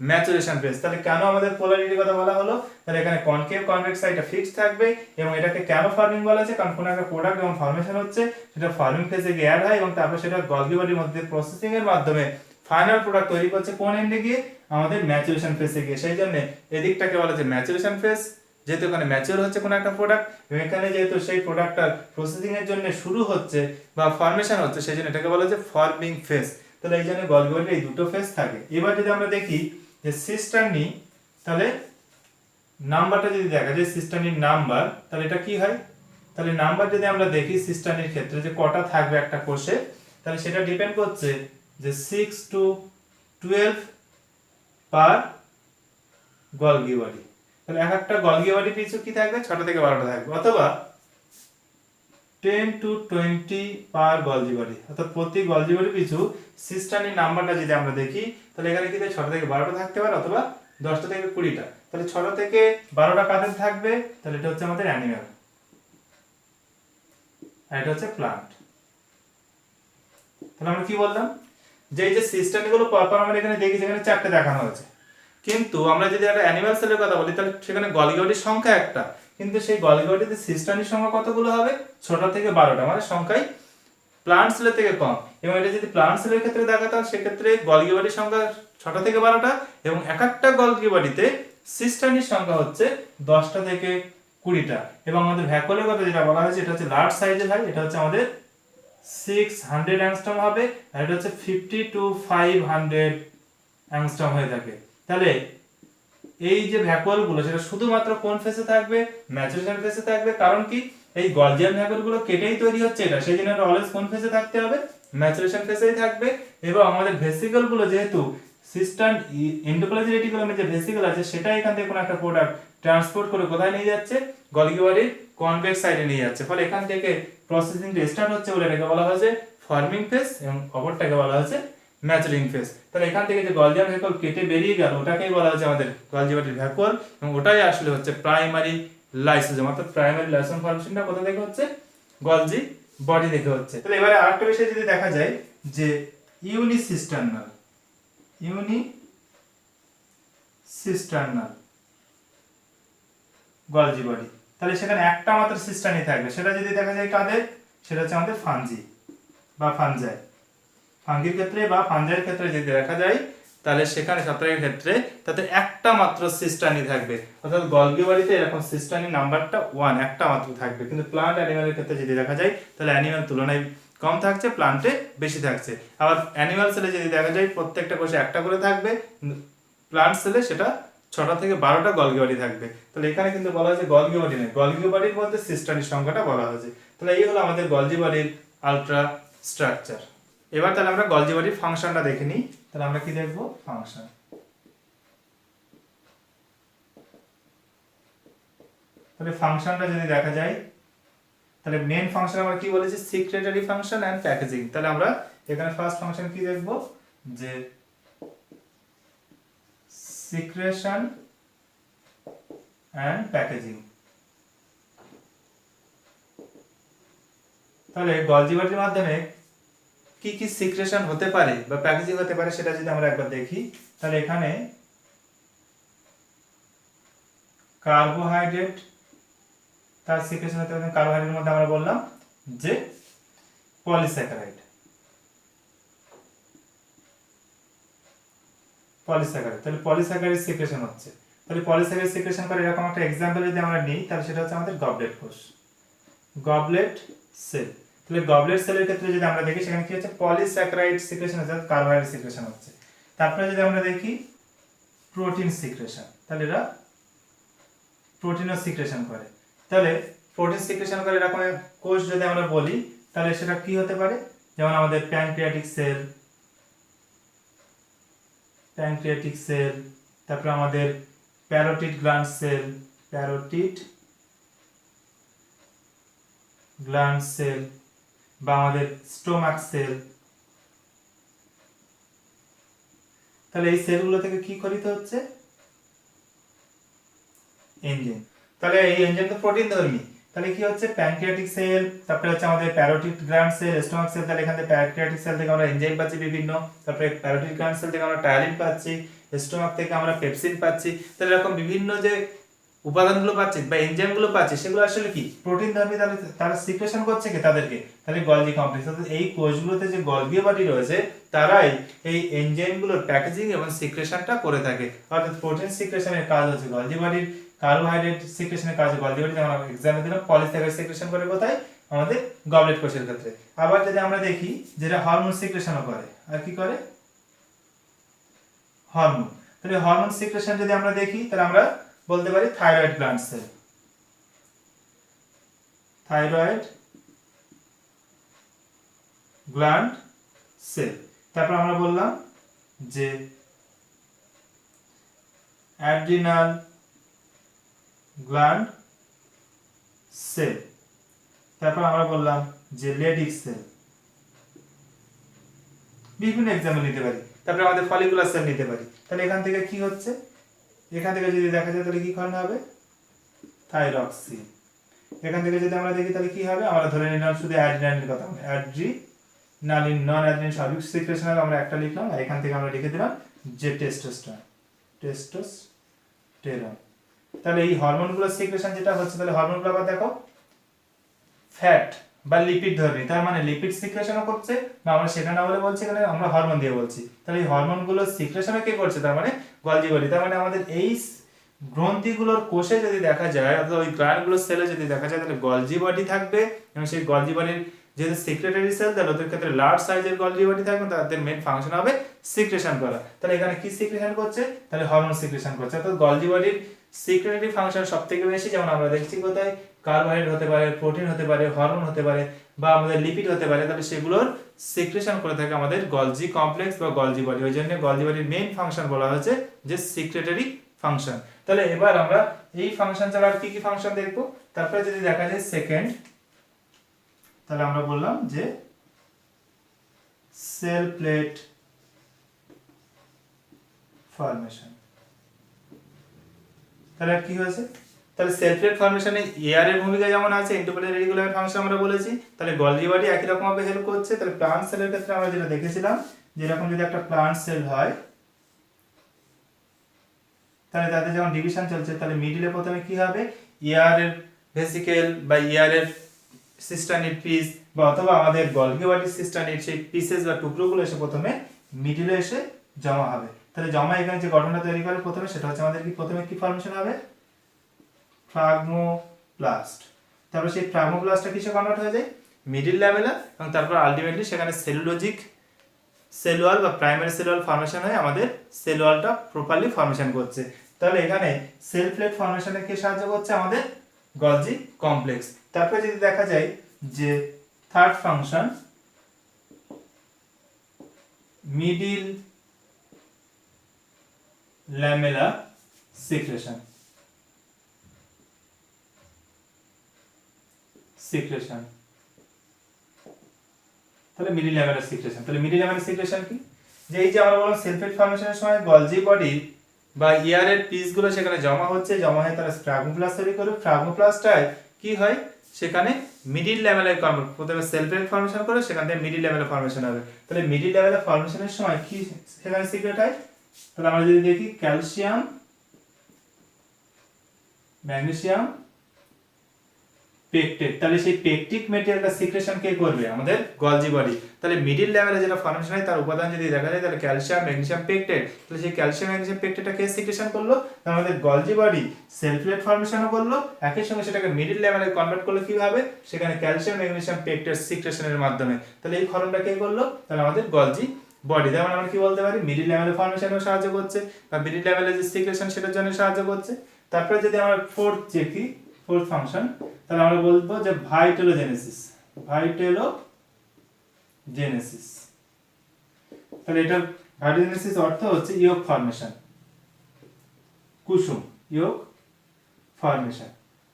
ম্যাচুরেশন ফেজ। তাহলে কেন আমাদের পোলারিটির কথা বলা হলো, তাহলে এখানে কনকেভ কনভেক্স সাইডটা ফিক্সড থাকবে। এবং এটাকে কেন ফার্মিং বলা হচ্ছে, কারণ কোনো একটা প্রোডাক্ট যখন ফর্মেশন হচ্ছে, সেটা ফার্মিং ফেজে গিয়ে অ্যাড হয় এবং তারপর সেটা গলজি বডির মধ্যে প্রসেসিং এর মাধ্যমে ফাইনাল প্রোডাক্ট তৈরি করছে কোন এন্ডে গিয়ে, আমাদের ম্যাচুরেশন ফেজে গিয়ে। সেই জন্য এদিকটাকে বলা হচ্ছে ম্যাচুরেশন ফেজ, যেহেতু এখানে ম্যাচিওর হচ্ছে কোনো একটা প্রোডাক্ট, এবং এখানে যেহেতু সেই প্রোডাক্টটার প্রসেসিং এর জন্য শুরু হচ্ছে বা ফর্মেশন হচ্ছে, সেই জন্য এটাকে বলা হচ্ছে ফর্মিং ফেজ। তাহলে এই জন্য গলজি বডির এই দুটো ফেজ থাকে। এবার যদি আমরা দেখি যে সিস্টার্নি, তাহলে নাম্বারটা যদি দেখা যায় সিস্টার্নির নাম্বার, তাহলে এটা কি হয়, তাহলে নাম্বার যদি আমরা দেখি সিস্টার্নির ক্ষেত্রে যে কটা থাকবে একটা কোষে, তাহলে সেটা ডিপেন্ড করছে যে 6 to 12 পার গলগি বডি। তাহলে এক একটা গলগি বডি পিছু কি থাকবে, 6টা থেকে 12টা থাকবে, অথবা 10 to 20 পার গলজি বডি, অর্থাৎ প্রতি গলজি বডি পিছু সিস্টানিন নাম্বারটা যদি আমরা দেখি তাহলে এখানে কি 6টা থেকে 12টা থাকতে পারে অথবা 10টা থেকে 20টা। তাহলে 6টা থেকে 12টা কাদের থাকবে? তাহলে এটা হচ্ছে আমাদের অ্যানিমাল, আর এটা হচ্ছে প্লান্ট। তাহলে আমরা কি বললাম যে এই যে সিস্টানিন গুলো পরপর আমরা এখানে দেখি যেখানে 4টে দেখানো হয়েছে, কিন্তু আমরা যদি একটা অ্যানিমাল সেলের কথা বলি তাহলে সেখানে গলগি বডির সংখ্যা একটা, কিন্তু সেই গলগি বডিতে সিস্টানিন সংখ্যা কতগুলো হবে? 6টা থেকে 12টা, মানে সংখ্যাই প্লান্ট সেলের থেকে কম। এবং এটা যদি প্লান্ট সেলের ক্ষেত্রে দেখাতাম সেক্ষেত্রে গলগি বডির সংখ্যা 6টা থেকে 12টা এবং এক একটা গলগি বডিতে সিস্টানিন সংখ্যা হচ্ছে 10টা থেকে 20টা। এবং আমাদের ভ্যাকুয়ালের কথা যেটা বলা হয়েছে এটা হচ্ছে লার্জ সাইজের হয়, এটা হচ্ছে আমাদের 600 অ্যাংস্ট্রম হবে, আর এটা হচ্ছে 50 to 500 অ্যাংস্ট্রম হয়ে থাকে। তাহলে এই যে ভ্যাকুয়াল গুলো সেটা শুধুমাত্র কোন ফেসে থাকবে? ম্যাচুরেশন ফেসে থাকবে। কারণ কি এই গলজিয়ান ভ্যাকুয়াল গুলো কেটেই তৈরি হচ্ছে এটা, সেই জন্য এটা অলওয়েজ কোন ফেসে থাকতে হবে? ম্যাচুরেশন ফেসেই থাকবে। এবং আমাদের ভেসিকল গুলো যেহেতু সিস্টান এন্ডোপ্লাজমিক রেটিকুলামে যে ভেসিকল আছে সেটা এখান থেকে কোনো একটা প্রোডাক্ট ট্রান্সপোর্ট করে কোথায় নিয়ে যাচ্ছে? গলগি বডির কনভেক্স সাইডে নিয়ে যাচ্ছে। ফলে এখান থেকে প্রসেসিং স্টার্ট হচ্ছে বলে এটাকে বলা হয়েছে ফর্মিং ফেস এবং অপরটাকে বলা হয়েছে ম্যাচুরিং ফেস। তাহলে এখান থেকে যে গলজিয়ান ভ্যাকুয়াল কেটে বেরিয়ে গেল ওটাকেই বলা হচ্ছে আমাদের গলজি বডির ভ্যাকুয়াল, এবং ওটাই আসলে হচ্ছে প্রাইমারি লাইসোজোম। অর্থাৎ প্রাইমারি লাইসোজোম ফর্মেশনটা কোথা থেকে হচ্ছে? গলজি বডি থেকে হচ্ছে। তাহলে এবারে আরেকটা বিষয় যদি দেখা যায় যে ইউনিসিস্টার্নাল গলজি বডি, তাহলে সেখানে একটা মাত্র সিস্টানি থাকবে। সেটা যদি দেখা যায় কাদের? সেটা হচ্ছে আমাদের ফাঞ্জি বা ফানজাই। ফাঙ্গির ক্ষেত্রে বা ফানজাইয়ের ক্ষেত্রে যদি দেখা যায় তাহলে সেখানে ছত্রাকের ক্ষেত্রে তাতে একটা মাত্র সিস্টানি থাকবে। অর্থাৎ গলগি বডিতে এরকম সিস্টানি নাম্বারটা 1 একটা মাত্র থাকবে। কিন্তু প্লান্ট অ্যানিমালের ক্ষেত্রে যদি দেখা যায় তাহলে অ্যানিমাল তুলনায় কম থাকছে, প্লান্টে বেশি থাকছে। আবার অ্যানিমাল সেলে যদি দেখা যায় প্রত্যেকটা কোষে একটা করে থাকবে, প্লান্ট সেলে সেটা 6টা থেকে 12টা গলগি বডি থাকবে। তাহলে এখানে কিন্তু বলা হয়েছে গলগি বডি নয়, গলগি বডির মধ্যে সিস্টানির সংখ্যাটা বলা হয়েছে। তাহলে এই হলো আমাদের গলজি বডির আলট্রা স্ট্রাকচার। এবার তাহলে আমরা গলজি বডির ফাংশনটা দেখে নিই। তাহলে আমরা কি দেখব? ফাংশন। তাহলে ফাংশনটা যদি দেখা যায় তাহলে মেইন ফাংশন আমরা কি বলেছি? Secretory function and packaging. তাহলে আমরা এখানে ফার্স্ট ফাংশন কি দেখব? যে সিক্রেশন এন্ড প্যাকেজিং। তাহলে গলজি বডির মাধ্যমে কি কি সিক্রেশন হতে পারে বা প্যাকেজিং হতে পারে সেটা যদি আমরা একবার দেখি তাহলে এখানে কার্বোহাইড্রেট তার সিক্রেশন হতে পারে। কার্বোহাইড্রেটের মধ্যে আমরা বললাম যে পলিস্যাকারাইড। তাহলে পলিস্যাকারাইড সিক্রেশন হচ্ছে। তাহলে পলিস্যাকারাইড সিক্রেশন করে এরকম একটা एग्जांपल যদি আমরা নিই তাহলে সেটা হচ্ছে আমাদের গবলেট কোষ, গবলেট সেল। তাহলে গবলেট সেলের ক্ষেত্রে যদি আমরা দেখি সেখানে কি হচ্ছে? পলিস্যাকারাইড সিক্রেশন হচ্ছে, কার্বোহাইড্রেট সিক্রেশন হচ্ছে। তারপরে যদি আমরা দেখি প্রোটিন সিক্রেশন, তাহলে এরা প্রোটিনও সিক্রেশন করে। তাহলে প্রোটিন সিক্রেশন করে এরকম কোষ যদি আমরা বলি তাহলে সেটা কি হতে পারে? যেমন আমাদের প্যানক্রিয়াটিক সেল, তারপর আমাদের প্যারোটিড গ্ল্যান্ড সেল বা আমাদের স্টোমাক সেল। তাহলে এই সেলগুলো থেকে কি খরিত হচ্ছে? এনজাইম। তাহলে এই এনজাইম তো প্রোটিন ধর্মী। তাহলে কি হচ্ছে? প্যানক্রিয়াটিক সেল, তারপরে হচ্ছে আমাদের parotid gland cell, stomach cell. তাহলে এখান থেকে প্যানক্রিয়াটিক সেল থেকে আমরা এনজাইম পাচ্ছি বিভিন্ন, তারপরে প্যারোটিড গ্ল্যান্ড সেল থেকে আমরা টায়ালিন পাচ্ছি, স্টোমাক থেকে আমরা পেপসিন পাচ্ছি। তাহলে এরকম বিভিন্ন যে উপাদানগুলো পাচ্ছি বা এনজাইমগুলো পাচ্ছি সেগুলো আসলে কি? প্রোটিন ধর্মী। তাহলে তারা সিক্রেশন করছে কি তাদেরকে? তাহলে গলজি কমপ্লেক্স। অর্থাৎ এই কোষগুলোতে যে গলগি বডি রয়েছে তারাই এই এনজাইমগুলোর প্যাকেজিং এবং সিক্রেশনটা করে থাকে। অর্থাৎ প্রোটিন সিক্রেশনের কাজ হচ্ছে গলজি বডির, কার্বোহাইড্রেট সিক্রেশনের কাজ গলজি বডি। যেমন আমরা एग्जांपल দিলাম পলিস্যাকারাইড সিক্রেশন করে কোথায়? আমাদের গবলেট কোষের ক্ষেত্রে। আবার যদি আমরা দেখি যেটা হরমোন সিক্রেশনও করে। আর কি করে? হরমোন। তাহলে হরমোন সিক্রেশন যদি আমরা দেখি তাহলে আমরা বলতে পারি থাইরয়েড গ্ল্যান্ড সেল, তারপর আমরা বললাম যে অ্যাড্রিনাল গ্ল্যান্ড সেল, তারপর আমরা বললাম যে লেডিক সেল, বিভিন্ন এক্সাম্পল নিতে পারি। তারপরে আমাদের ফলিকুলার সেল নিতে পারি। তাহলে এখান থেকে কি হচ্ছে, এখান থেকে যদি দেখা যায় তাহলে কি ধরনের হবে, থাইরক্সিন। এখান থেকে যদি আমরা দেখি তাহলে কি হবে, আমরা ধরে নিলাম শুধু অ্যাড্রিনালিনের কথা, অ্যাড্রিনালিন নন অ্যাড্রিনালিন সবই সিক্রেশন হবে, আমরা একটা লিখলাম, আর এখান থেকে আমরা লিখে দিলাম যে টেস্টোস্টেরন। তাহলে এই হরমোনগুলোর সিক্রেশন যেটা হচ্ছে, তাহলে হরমোনগুলো আবার দেখো ফ্যাট বা লিপিড ধর্মী, তার মানে লিপিড সিক্রেশনও করছে, বা আমরা সেটা না বলে বলছি এখানে আমরা হরমোন দিয়ে বলছি। তাহলে এই হরমোনগুলোর সিক্রেশনও কে করছে, তার মানে গলজি বডি। তার মানে আমাদের এই গ্রন্থিগুলোর কোষে যদি দেখা যায় অথবা ওই গ্ল্যান্ডগুলোর সেলে যদি দেখা যায় তাহলে গলজি বডি থাকবে, এবং সেই গলজি বডির যেহেতু সিক্রেটারি সেল, তাহলে ওদের ক্ষেত্রে লার্জ সাইজের গলজি বডি থাকবে, তাদের মেইন ফাংশন হবে সিক্রেশন করা। তাহলে এখানে কি সিক্রেশন করছে, তাহলে হরমোন সিক্রেশন করছে। অর্থাৎ গলজি বডির সিক্রেটারি ফাংশন সবথেকে বেশি, যেমন আমরা দেখছি কোথায়, কার্বোহাইড্রেট হতে পারে, প্রোটিন হতে পারে, হরমোন হতে পারে, বা আমাদের লিপিড হতে পারে, তাহলে সেগুলোর সিক্রেশন করে থাকে আমাদের গলজি কমপ্লেক্স বা গলজি বডি। ওই জন্য গলজি বডির মেইন ফাংশন বলা হয়েছে যে সিক্রেটারি ফাংশন। তাহলে এবার আমরা এই ফাংশন ছাড়া আর কি কি ফাংশন দেখব। তারপরে যদি দেখা যায় সেকেন্ড, তাহলে আমরা বললাম যে সেল প্লেট ফর্মেশন। তাহলে কি হয়েছে, তাহলে সেল প্লেট ফর্মেশনে এয়ার এর ভূমিকা যেমন আছে, ইন্টারপ্লেট রেগুলার ফাংশন আমরা বলেছি, তাহলে গলজি বডি একই রকম ভাবে হেল্প করছে। তাহলে প্লান্ট সেলের ক্ষেত্রে আমরা যেটা দেখেছিলাম, যেরকম যদি একটা প্লান্ট সেল হয়, তাহলে তাদের যখন ডিভিশন চলছে, তাহলে মিডিলে প্রথমে কি হবে, এয়ার এর ভেসিকেল বা এয়ার এর সিস্টানিড পিস, বা অথবা আমাদের গলগি বডির সিস্টানিড সেই পিসেস বা টুকরোগুলো এসে প্রথমে মিডিলে এসে জমা হবে। তাহলে জমা এখানে যে গঠনটা তৈরি করে প্রথমে, সেটা হচ্ছে আমাদের কি প্রথমে কি ফর্মেশন হবে, ফ্রাগমোপ্লাস্ট। তারপর সেই ফ্রাগমোপ্লাস্টটা কিসে কনভার্ট হয়ে যায়, মিডিল ল্যামেলা, এবং তারপর আলটিমেটলি সেখানে সেলুলোজিক সেল ওয়াল বা প্রাইমারি সেল ওয়াল ফর্মেশন হয়ে আমাদের সেল ওয়ালটা প্রপারলি ফর্মেশন করছে। তাহলে এখানে সেল প্লেট ফর্মেশনে কে সাহায্য করছে, আমাদের গলজি কমপ্লেক্স। তারপরে যদি দেখা যায় যে third function, middle lamella secretion. তাহলে মিডিল ল্যামেলার সিক্রেশন। তাহলে মিডিল ল্যামেলার সিক্রেশন কি, যে এই যে আমরা বললাম সেল প্লেট ফর্মেশনের সময় গলজি বডি বা ইয়ারের পিসগুলো সেখানে জমা হচ্ছে, জমা হয়ে তারা ফ্রাগমোপ্লাস্ট তৈরি করে, ফ্রাগমোপ্লাস্টটায় কি হয়, সেখানে মিডিল লেভেলের কনভার্ট, প্রথমে সেল প্লেট ফর্মেশন করে সেখান থেকে মিডিল লেভেলে ফর্মেশন হবে। তাহলে মিডিল লেভেলে ফর্মেশনের সময় কি সেখানে সিক্রেট হয়, তাহলে আমরা যদি দেখি ক্যালসিয়াম, ম্যাগনেসিয়াম, পেকটেট। তাহলে সেই পেকটিক ম্যাটেরিয়ালটা সিক্রেশন কে করবে, আমাদের গলজি বডি। তাহলে মিডিল লেভেলে যেটা ফর্মেশন হয় তার উপাদান যদি দেখা যায়, তাহলে ক্যালসিয়াম, ম্যাগনেসিয়াম, পেকটেট। তাহলে সেই ক্যালসিয়াম, ম্যাগনেসিয়াম, পেকটেটটা কে সিক্রেশন করলো, আমাদের গলজি বডি সেল প্লেট ফর্মেশনও করলো, একই সঙ্গে সেটাকে মিডিল লেভেলে কনভার্ট করলো কিভাবে, সেখানে ক্যালসিয়াম, ম্যাগনেসিয়াম, পেকটেট সিক্রেশনের মাধ্যমে। তাহলে এই ক্ষরণটা কে করলো, তাহলে আমাদের গলজি বডি। যেমন আমরা কি বলতে পারি, মিডিল লেভেলে ফর্মেশনেও সাহায্য করছে, বা মিডিল লেভেলে যে সিক্রেশন সেটার জন্য সাহায্য করছে। তারপরে যদি আমরা ফোর্থ দেখি, ফোর্থ ফাংশন, তাহলে আমরা বলবো যে ভাইটেলোজেনেসিস। তাহলে এটা ভাইটেলোজেনেসিস অর্থ হচ্ছে ইয়ক ফর্মেশন, কুসুম ইয়ক ফর্মেশন।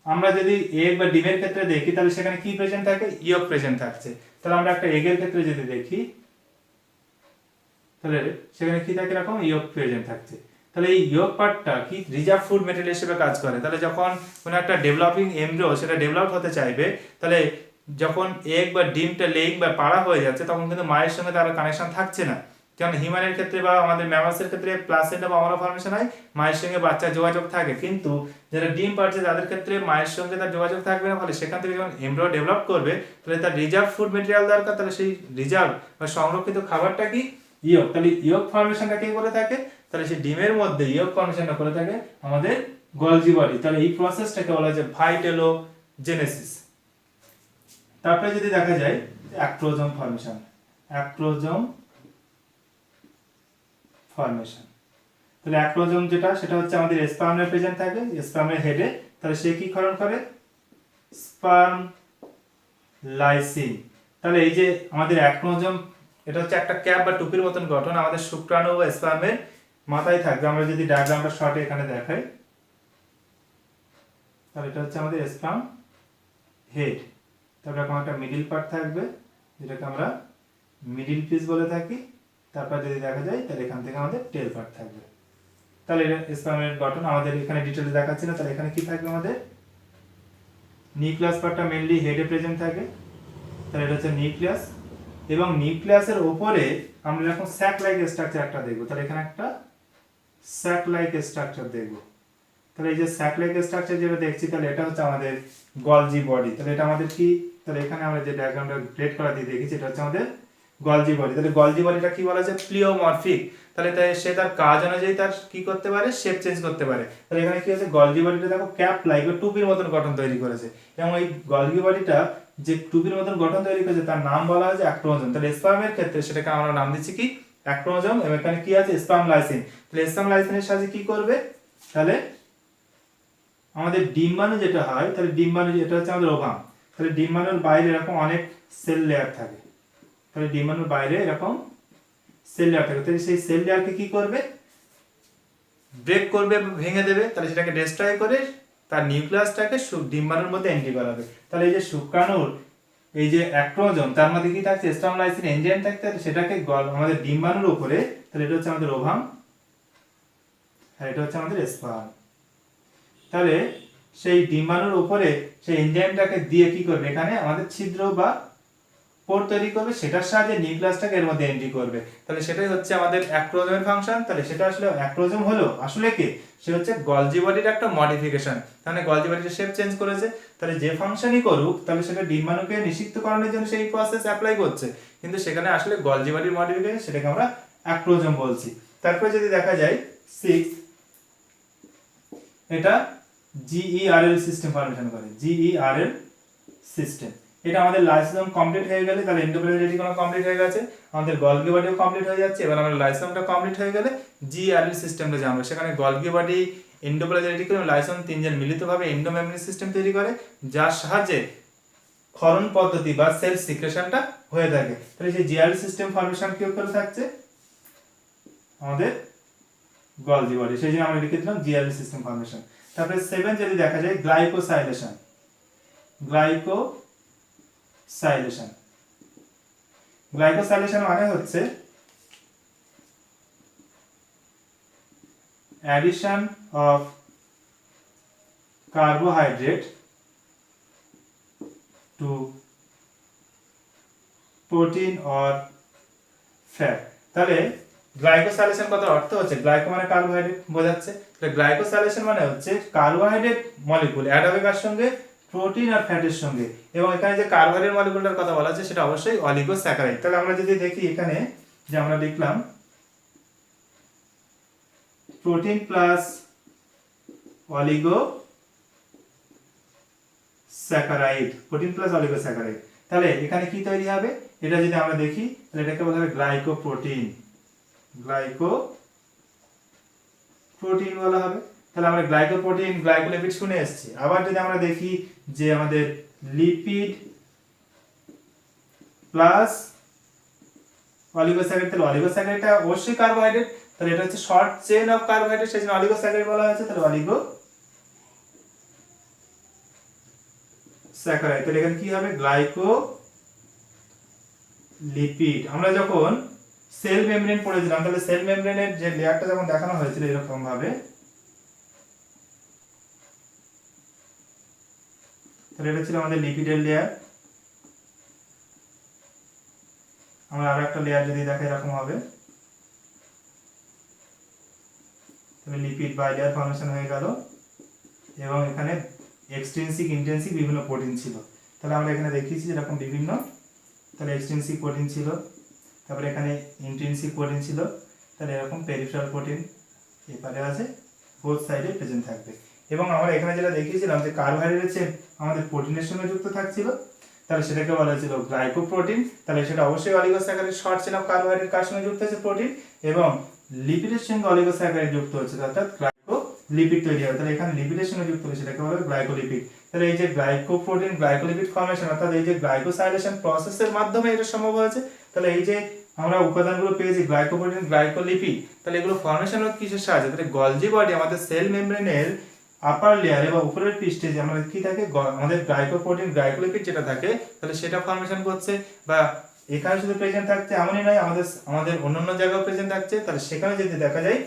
আমরা যদি এগ বা ডিমের ক্ষেত্রে দেখি, তাহলে সেখানে কি প্রেজেন্ট থাকে, ইয়ক প্রেজেন্ট থাকছে। তাহলে আমরা একটা এগের ক্ষেত্রে যদি দেখি, তাহলে সেখানে কি থাকে, এরকম ইয়ক প্রেজেন্ট থাকছে। তাহলে এই ইয়ক পার্টটা কি রিজার্ভ ফুড মেটেরিয়াল হিসেবে কাজ করে। তাহলে যখন কোনো একটা ডেভেলপিং এমব্রিও সেটা ডেভেলপ হতে চাইবে, তাহলে যখন এগ বা ডিমটা লেইং বা পাড়া হয়ে যাচ্ছে, তখন কিন্তু মায়ের সঙ্গে তার কানেকশন থাকছে না। যেমন হিউম্যানের ক্ষেত্রে বা আমাদের ম্যামালসের ক্ষেত্রে প্লাসেন্টা বা অমরা ফর্মেশন হয়, মায়ের সঙ্গে বাচ্চার যোগাযোগ থাকে, কিন্তু যারা ডিম পাড়ছে তাদের ক্ষেত্রে মায়ের সঙ্গে তার যোগাযোগ থাকবে না। ফলে সেখান থেকে যখন এমব্রিও ডেভেলপ করবে, তাহলে তার রিজার্ভ ফুড মেটেরিয়াল দরকার। তাহলে সেই রিজার্ভ বা সংরক্ষিত খাবারটা কি, ইয়ক। তাহলে ইয়ক ফর্মেশনটা কে করে থাকে, তাহলে সেই ডিমের মধ্যে ইয়ক ফর্মেশনটা করে থাকে আমাদের গলজি বডি। তাহলে এই প্রসেসটাকে বলা হয় যে ভাইটেলোজেনেসিস। তারপরে যদি দেখা যায় অ্যাক্রোজোম ফর্মেশন, তাহলে অ্যাক্রোজোম যেটা, সেটা হচ্ছে আমাদের স্পার্মে প্রেজেন্ট থাকে, স্পার্মের হেডে। তাহলে সে কি ক্ষরণ করে, স্পার্ম লাইসিন। তাহলে এই যে আমাদের অ্যাক্রোজোম, এটা হচ্ছে একটা ক্যাপ বা টুপির মতন গঠন, আমাদের শুক্রাণু বা স্পার্মের মাথায় থাকবে। আমরা যদি ডায়াগ্রামটা শর্টে এখানে দেখাই, তাহলে এটা হচ্ছে আমাদের স্পার্ম হেড। তারপর এরকম একটা মিডিল পার্ট থাকবে যেটাকে আমরা মিডিল পিস বলে থাকি। তারপর যদি দেখা যায় তাহলে এখান থেকে আমাদের টেল পার্ট থাকবে। তাহলে এটা স্পার্মের গঠন আমাদের এখানে ডিটেইলস দেখাচ্ছি না। তাহলে এখানে কি থাকবে আমাদের নিউক্লিয়াস পার্টটা মেইনলি হেডে প্রেজেন্ট থাকে। তাহলে এটা হচ্ছে নিউক্লিয়াস এবং নিউক্লিয়াসের উপরে আমরা এরকম স্যাক লাইক স্ট্রাকচার একটা দেখব। তাহলে এখানে একটা স্যাক লাইক স্ট্রাকচার দেখব। তাহলে এই যে স্যাক লাইক স্ট্রাকচার যেটা দেখছি তাহলে এটা হচ্ছে আমাদের গলজি বডি। তাহলে এটা আমাদের কি, তাহলে এখানে আমরা যে ডায়াগ্রামটা প্লেট করা দিয়ে দেখেছি এটা হচ্ছে আমাদের গলজি বডি। তাহলে গলজি বডিটা কি বলা যায়, প্লিওমরফিক। তাহলে সে তার কাজ অনুযায়ী তার কি করতে পারে, শেপ চেঞ্জ করতে পারে। তাহলে এখানে কি আছে, গলজি বডিটা দেখো ক্যাপ লাইক বা টুপির মতন গঠন তৈরি করেছে এবং এই গলজি বডিটা যে টুপির মতন গঠন তৈরি করেছে তার নাম বলা হয় যে অ্যাক্রোমোজোম। তাহলে স্পার্মের ক্ষেত্রে সেটাকে আমরা নাম দিচ্ছি কি, অ্যাক্রোমোজোম। এবং এখানে কি আছে, স্পার্ম লাইসিন। তাহলে স্পার্ম লাইসিনের সাথে কি করবে, তাহলে আমাদের ডিম্বাণু যেটা হয়, তাহলে ডিম্বাণু এটা হচ্ছে আমাদের ওভাম। তাহলে ডিম্বাণুর বাইরে এরকম অনেক সেল লেয়ার থাকে। তাহলে ডিম্বাণুর বাইরে এরকম সেল লেয়ার থাকে। তাহলে সেই সেল লেয়ারকে কি করবে, ব্রেক করবে, ভেঙে দেবে। তাহলে সেটাকে ডিস্ট্রয় করে তার নিউক্লিয়াসটাকে ডিম্বাণুর মধ্যে এন্ট্রি করাবে। তাহলে এই যে শুক্রাণুর এই যে অ্যাক্রোমোজোম তার মধ্যে কি থাকছে, স্পার্ম লাইসিন এনজাইম থাকতে সেটাকে আমাদের ডিম্বাণুর উপরে, তাহলে এটা হচ্ছে আমাদের ওভাম আর এটা হচ্ছে আমাদের স্পার্ম। তাহলে সেই ডিম্বাণুর উপরে সেই এনজাইমটাকে দিয়ে কি করবে, এখানে আমাদের ছিদ্র বা পোর তৈরি করবে, সেটার সাহায্যে নিউক্লিয়াসটাকে এর মধ্যে এন্ট্রি করবে। তাহলে সেটাই হচ্ছে আমাদের অ্যাক্রোজোমের ফাংশন। তাহলে সেটা আসলে অ্যাক্রোজোম হলো আসলে কি, সে হচ্ছে গলজি বডির একটা মডিফিকেশন। তাহলে গলজি বডির শেপ চেঞ্জ করেছে। তাহলে যে ফাংশনই করুক তাহলে সেটা ডিম্বাণুকে নিষিক্তকরণের জন্য সেই প্রসেস অ্যাপ্লাই করছে, কিন্তু সেখানে আসলে গলজি বডির মডিফিকেশন, সেটাকে আমরা অ্যাক্রোজোম বলছি। তারপরে যদি দেখা যায় 6, এটা GERL সিস্টেম ফরমেশন করে, GERL সিস্টেম। এটা আমাদের লাইসোজোম কমপ্লিট হয়ে গেলে, তাহলে এন্ডোপ্লাজমিক রেটিকুলাম কমপ্লিট হয়ে গেছে, আমাদের গলগি বডিও কমপ্লিট হয়ে যাচ্ছে। এবার আমাদের লাইসোজোমটা কমপ্লিট হয়ে গেলে GERL সিস্টেমটা জানবো। সেখানে Golgi body, endoplasmic reticulum, lysosome তিনজন মিলিতভাবে এন্ডোমেমব্রেন সিস্টেম তৈরি করে, যার সাহায্যে ক্ষরণ পদ্ধতি বা সেল সিক্রেশনটা হয়ে থাকে। তাহলে সেই GERL সিস্টেম ফরমেশন কি করে থাকছে, আমাদের গলজি বডি, সেই জন্য আমরা লিখে দিলাম GERL সিস্টেম ফরমেশন। তারপরে 7 যদি দেখা যায় গ্লাইকোসাইলেশন। গ্লাইকোসাইলেশন মানে হচ্ছে addition of carbohydrate to protein or fat। তাহলে গ্লাইকোসাইলেশন কথার অর্থ হচ্ছে, গ্লাইকো মানে কার্বোহাইড্রেট বোঝাচ্ছে, তাহলে গ্লাইকোসাইলেশন মানে হচ্ছে কার্বোহাইড্রেট মলিকুল অ্যাড হবে কার সঙ্গে, প্রোটিন আর ফ্যাটের সঙ্গে। এবং এখানে যে কার্বোহাইড্রেট মলিকুলটার কথা বলা হচ্ছে সেটা অবশ্যই অলিগোস্যাকারাইড। তাহলে আমরা যদি দেখি এখানে যে আমরা লিখলাম protein plus oligosaccharide, protein plus oligosaccharide. তাহলে এখানে কি তৈরি হবে, এটা যদি আমরা দেখি তাহলে এটাকে বলা হবে গ্লাইকোপ্রোটিন বলা হবে। তাহলে আমরা গ্লাইকোপ্রোটিন, গ্লাইকোলিপিড শুনে এসেছি। আবার যদি আমরা দেখি যে আমাদের লিপিড প্লাস অলিগোস্যাকারাইড, তাহলে অলিগোস্যাকারাইডটা অবশ্যই কার্বোহাইড্রেট। তাহলে এটা হচ্ছে শর্ট চেইন অফ কার্বোহাইড্রেট, সেজন্য অলিগোস্যাকারাইড বলা হয়েছে। তাহলে অলিগোস্যাকারাইড। তাহলে এখানে কি হবে, গ্লাইকোলিপিড। আমরা যখন সেল মেমব্রেন পড়েছিলাম, তাহলে সেল মেমব্রেনের যে লেয়ারটা যখন দেখানো হয়েছিল এরকম ভাবে, তাহলে এটা ছিল আমাদের লিপিডের লেয়ার। আমরা আরো একটা লেয়ার যদি দেখাই এরকম হবে, তাহলে লিপিড বাই লেয়ার ফর্মেশন হয়ে গেল। এবং এখানে এক্সট্রিনসিক, ইন্ট্রিনসিক বিভিন্ন প্রোটিন ছিল। তাহলে আমরা এখানে দেখিয়েছি এরকম বিভিন্ন, তাহলে এক্সট্রিনসিক প্রোটিন ছিল, তারপরে এখানে ইন্ট্রিনসিক প্রোটিন ছিল, তাহলে এরকম পেরিফেরাল প্রোটিন এপারে আছে, বোথ সাইডে প্রেজেন্ট থাকবে। এবং আমরা এখানে যেটা দেখিয়েছিলাম যে কার্বোহাইড্রেট হচ্ছে আমাদের প্রোটিনের সঙ্গে যুক্ত থাকছিল, তাহলে সেটাকে বলা হয়েছিল গ্লাইকোপ্রোটিন। তাহলে সেটা অবশ্যই oligosaccharide, short chain of carbohydrate কার সঙ্গে যুক্ত হচ্ছে, প্রোটিন, এবং লিপিডের সঙ্গে অলিগোস্যাকারাইড যুক্ত হচ্ছে, অর্থাৎ গ্লাইকোলিপিড তৈরি হবে। তাহলে এখানে লিপিডের সঙ্গে যুক্ত হচ্ছে, সেটাকে বলা হয় গ্লাইকোলিপিড। তাহলে এই যে গ্লাইকোপ্রোটিন, গ্লাইকোলিপিড ফর্মেশন, অর্থাৎ এই যে গ্লাইকোসাইলেশন প্রসেসের মাধ্যমে এটা সম্ভব হয়েছে। তাহলে এই যে আমরা উপাদানগুলো পেয়েছি গ্লাইকোপ্রোটিন, গ্লাইকোলিপিড, তাহলে এগুলো ফর্মেশন হচ্ছে কিসের সাহায্যে, তাহলে গলজি বডি আমাদের সেল মেমব্রেনের আপার লেয়ারে বা উপরের পৃষ্ঠে যে আমাদের কি থাকে, আমাদের গ্লাইকোপ্রোটিন গ্লাইকোলিপিড যেটা থাকে, তাহলে সেটা ফর্মেশন করছে, বা এখানে শুধু প্রেজেন্ট থাকছে এমনই নয়, আমাদের অন্যান্য জায়গাও প্রেজেন্ট থাকছে, তাহলে সেখানে যদি দেখা যায়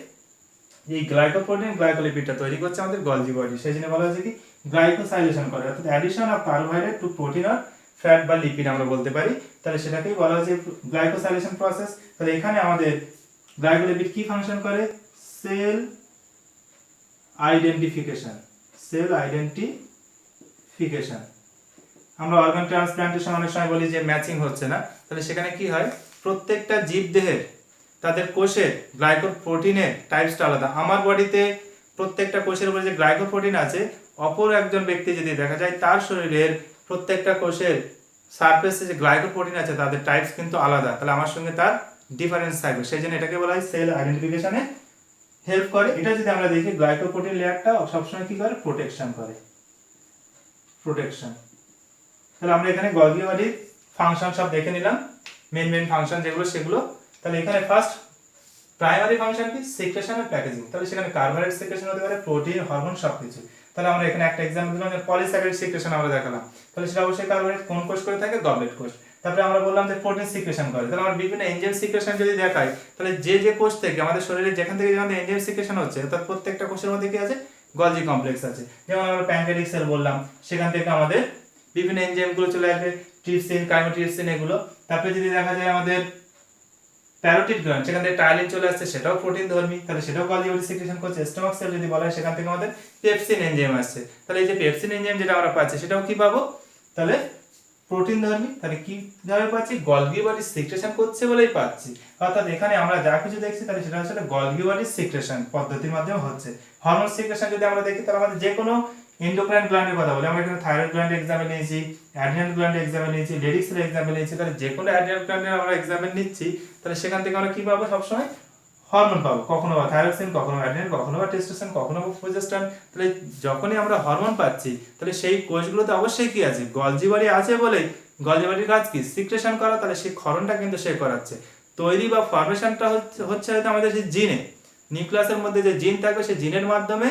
এই গ্লাইকোপ্রোটিন গ্লাইকোলিপিডটা তৈরি করছে আমাদের গলজি বডি, সেই জন্য বলা হচ্ছে কি গ্লাইকোসাইলেশন করে, অর্থাৎ addition of carbohydrate to protein or fat বা লিপিড আমরা বলতে পারি, তাহলে সেটাকেই বলা হচ্ছে গ্লাইকোসাইলেশন প্রসেস। তাহলে এখানে আমাদের গ্লাইকোলিপিড কি ফাংশন করে, সেল আইডেন্টিফিকেশন, সেল আইডেন্টিফিকেশন। আমরা অর্গান ট্রান্সপ্লান্টেশন অনেক সময় বলি যে ম্যাচিং হচ্ছে না, তাহলে সেখানে কি হয়, প্রত্যেকটা জীবদেহের তাদের কোষের গ্লাইকোপ্রোটিনের টাইপসটা আলাদা। আমার বডিতে প্রত্যেকটা কোষের উপরে যে গ্লাইকোপ্রোটিন আছে, অপর একজন ব্যক্তি যদি দেখা যায় তার শরীরের প্রত্যেকটা কোষের সারফেসে যে গ্লাইকোপ্রোটিন আছে তাদের টাইপস কিন্তু আলাদা, তাহলে আমার সঙ্গে তার ডিফারেন্স থাকবে, সেই জন্য এটাকে বলা হয় সেল আইডেন্টিফিকেশনে হেল্প করে। এটা যদি আমরা দেখি গ্লাইকোপ্রোটিন লেয়ারটা সবসময় কি করে, প্রোটেকশন করে, প্রোটেকশন। তাহলে আমরা এখানে গলগি বডির ফাংশন সব দেখে নিলাম, মেন ফাংশন যেগুলো সেগুলো। তাহলে এখানে ফার্স্ট প্রাইমারি ফাংশন কি, সিক্রেশন আর প্যাকেজিং। তাহলে সেখানে কার্বোহাইড্রেট সিক্রেশন হতে পারে, প্রোটিন, হরমোন সবকিছু। তাহলে আমরা এখানে একটা एग्जांपल দিলাম যে পলিস্যাকারাইড সিক্রেশন আমরা দেখালাম, তাহলে সেটা অবশ্যই কার্বোহাইড্রেট কোন কোষ করে থাকে, গবলেট কোষ। তারপরে আমরা বললাম যে প্রোটিন সিক্রেশন করে, তাহলে আমরা বিভিন্ন এনজাইম সিক্রেশন যদি দেখাই, তাহলে যে কোষ থেকে আমাদের শরীরে যেখান থেকে আমাদের এনজাইম সিক্রেশন হচ্ছে, অর্থাৎ প্রত্যেকটা কোষের মধ্যে কি আছে, গলজি কমপ্লেক্স আছে। যেমন আমরা প্যানক্রিয়াটিক সেল বললাম, সেখান থেকে আমাদের বিভিন্ন এনজাইমগুলো চলে আসবে, ট্রিপসিন, কাইমোট্রিপসিন এগুলো। তারপরে যদি দেখা যায় আমাদের প্যারোটিড গ্ল্যান্ড, সেখান থেকে টাইলিন চলে আসছে, সেটাও প্রোটিন ধর্মী, তাহলে সেটাও গলজি বডি সিক্রেশন করছে। স্টোমাক সেল যদি বলা হয়, সেখান থেকে আমাদের পেপসিন এনজাইম আসছে, তাহলে এই যে পেপসিন এনজাইম যেটা আমরা পাচ্ছি সেটাও কি পাবো, তাহলে প্রোটিন ধর্মী। তাহলে কি ভাবে পাচ্ছি, গলগি বডি সিক্রেশন করছে বলেই পাচ্ছি। অর্থাৎ এখানে আমরা যা কিছু দেখছি তাহলে সেটা আসলে গলগি বডি সিক্রেশন পদ্ধতির মাধ্যমে হচ্ছে। হরমোন সিক্রেশন যদি আমরা দেখি, তাহলে আমাদের যে কোনো এন্ডোক্রাইন গ্ল্যান্ডের কথা বলি, আমরা এখানে থাইরয়েড গ্ল্যান্ডের एग्जांपल নিয়েছি, অ্যাড্রিনাল গ্ল্যান্ডের एग्जांपल নিয়েছি, লেডিক্স এর एग्जांपल নিয়েছি। তাহলে যে কোনো অ্যাড্রিনাল গ্ল্যান্ডের আমরা एग्जांपल নিচ্ছি, তাহলে সেখান থেকে আমরা কি পাবো, সবসময় হরমোন পাবো, কখনো বা থাইরক্সিন, কখনো অ্যাড্রিনাল, কখনো বা টেস্টোস্টেরন, কখনো বা প্রোজেস্টেরন। তাহলে যখনই আমরা হরমোন পাচ্ছি, তাহলে সেই কোষগুলোতে অবশ্যই কি আছে, গলজি বডি আছে বলেই গলজি বডির কাজ কি, সিক্রেশন করা, তাহলে সেই ক্ষরণটা কিন্তু সে করাচ্ছে। তৈরি বা ফরমেশনটা হচ্ছে হয়তো আমাদের সেই জিনে, নিউক্লিয়াসের মধ্যে যে জিন থাকবে সেই জিনের মাধ্যমে,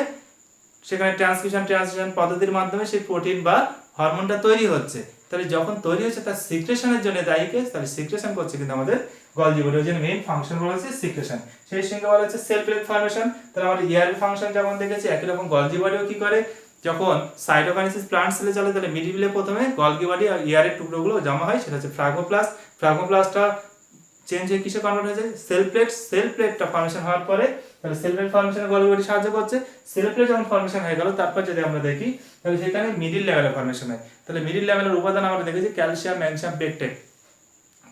সেখানে ট্রান্সক্রিপশন পদ্ধতির মাধ্যমে সেই প্রোটিন বা হরমোনটা তৈরি হচ্ছে। তাহলে যখন তৈরি হচ্ছে তার সিক্রেশনের জন্য দায়ী কে, তাহলে সিক্রেশন করছে কিন্তু আমাদের গলজি বডি, ওই জন্য মেইন ফাংশন বলা হচ্ছে সিক্রেশন। সেই সঙ্গে বলা হচ্ছে সেল প্লেট ফর্মেশন। তাহলে আমাদের ইয়ারবি ফাংশন যেমন দেখেছি, একই রকম গলজি বডিও কি করে, যখন সাইটোকাইনেসিস প্লান্ট সেলে চলে, তাহলে মিডিলে প্রথমে গলগি বডি আর ইয়ারের টুকরোগুলো জমা হয়, সেটা হচ্ছে ফ্রাগোপ্লাস্ট। ফ্রাগোপ্লাস্টটা চেঞ্জ হয়ে কিসে কনভার্ট হয়ে যায়, সেল প্লেটটা ফর্মেশন হওয়ার পরে, তাহলে সেল প্লেট ফর্মেশনে গলগি বডি সাহায্য করছে। সেল প্লেট যখন ফর্মেশন হয়ে গেল, তারপর যদি আমরা দেখি, তাহলে সেখানে মিডিল লেভেলে ফর্মেশন হয়। তাহলে মিডিল লেভেলের উপাদান আমরা দেখেছি ক্যালসিয়াম, ম্যাগনেসিয়াম, পেকটেট।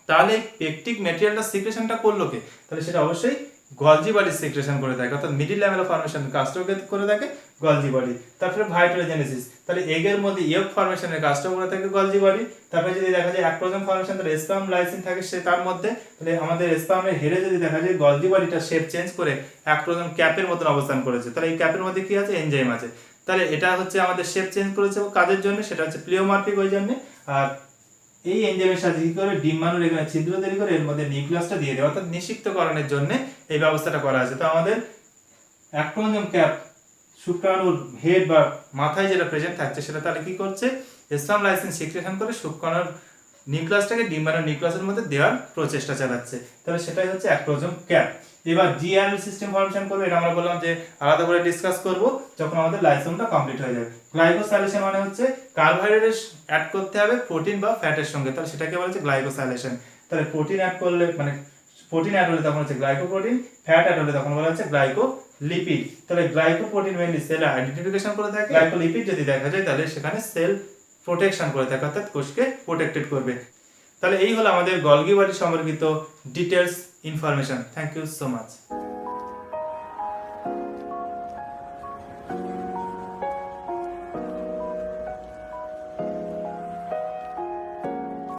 তাহলে পেকটিক ম্যাটেরিয়ালটা সিক্রেশনটা করলো কে, তাহলে সেটা অবশ্যই গলজি বডি সিক্রেশন করে থাকে, অর্থাৎ মিডিল লেভেল ফর্মেশন কাজটাও করে থাকে গলজি বডি। তারপরে ভাইটোজেনেসিস, তাহলে এগের মধ্যে ইয়ক ফর্মেশনের কাজটাও করে থাকে গলজি বডি। তারপরে যদি দেখা যায় অ্যাক্রোজোম ফর্মেশন, তাহলে স্পার্ম লাইসিন থাকে সে তার মধ্যে, তাহলে আমাদের স্পার্মের হেডে যদি দেখা যায় গলজি বডিটা শেপ চেঞ্জ করে অ্যাক্রোজোম ক্যাপের মতন অবস্থান করেছে, তাহলে এই ক্যাপের মধ্যে কি আছে, এনজাইম আছে। তাহলে এটা হচ্ছে আমাদের শেপ চেঞ্জ করেছে কাজের জন্য, সেটা হচ্ছে প্লিওমার্ফিক ওই জন্য। আর এই এনজাইমের সাথে কি করে, ডিম্বাণুর এখানে ছিদ্র তৈরি করে এর মধ্যে নিউক্লিয়াসটা দিয়ে দেয়, অর্থাৎ নিষিক্তকরণের জন্য এই ব্যবস্থাটা করা আছে। তো আমাদের অ্যাক্রোজোম ক্যাপ শুক্রাণুর হেড বা মাথায় যেটা প্রেজেন্ট থাকছে, সেটা তাহলে কি করছে, স্পার্ম লাইসিন সিক্রেশন করে শুক্রাণুর নিউক্লিয়াসটাকে ডিম্বাণুর নিউক্লিয়াসের মধ্যে দেওয়ার প্রচেষ্টা চালাচ্ছে, তাহলে সেটাই হচ্ছে অ্যাক্রোজোম ক্যাপ। এবার জিআরবি সিস্টেম ফর্মেশন করবে, এটা আমরা বললাম যে আলাদা করে ডিসকাস করব যখন আমাদের লাইসোমটা কমপ্লিট হয়ে যাবে। গ্লাইকোসাইলেশন মানে হচ্ছে কার্বোহাইড্রেট অ্যাড করতে হবে প্রোটিন বা ফ্যাটের সঙ্গে, তাহলে সেটাকে বলা হচ্ছে গ্লাইকোসাইলেশন। তাহলে প্রোটিন অ্যাড করলে, মানে প্রোটিন অ্যাড হলে তখন হচ্ছে গ্লাইকোপ্রোটিন, ফ্যাট অ্যাড হলে তখন বলা হচ্ছে গ্লাইকোলিপিড। তাহলে গ্লাইকোপ্রোটিন মেইনলি সেল আইডেন্টিফিকেশন করে থাকে, গ্লাইকোলিপিড যদি দেখা যায় তাহলে সেখানে সেল প্রোটেকশন করে থাকে, অর্থাৎ কোষকে প্রোটেক্টেড করবে। তাহলে এই হলো আমাদের গলগি বডি সম্পর্কিত details information. Thank you so much.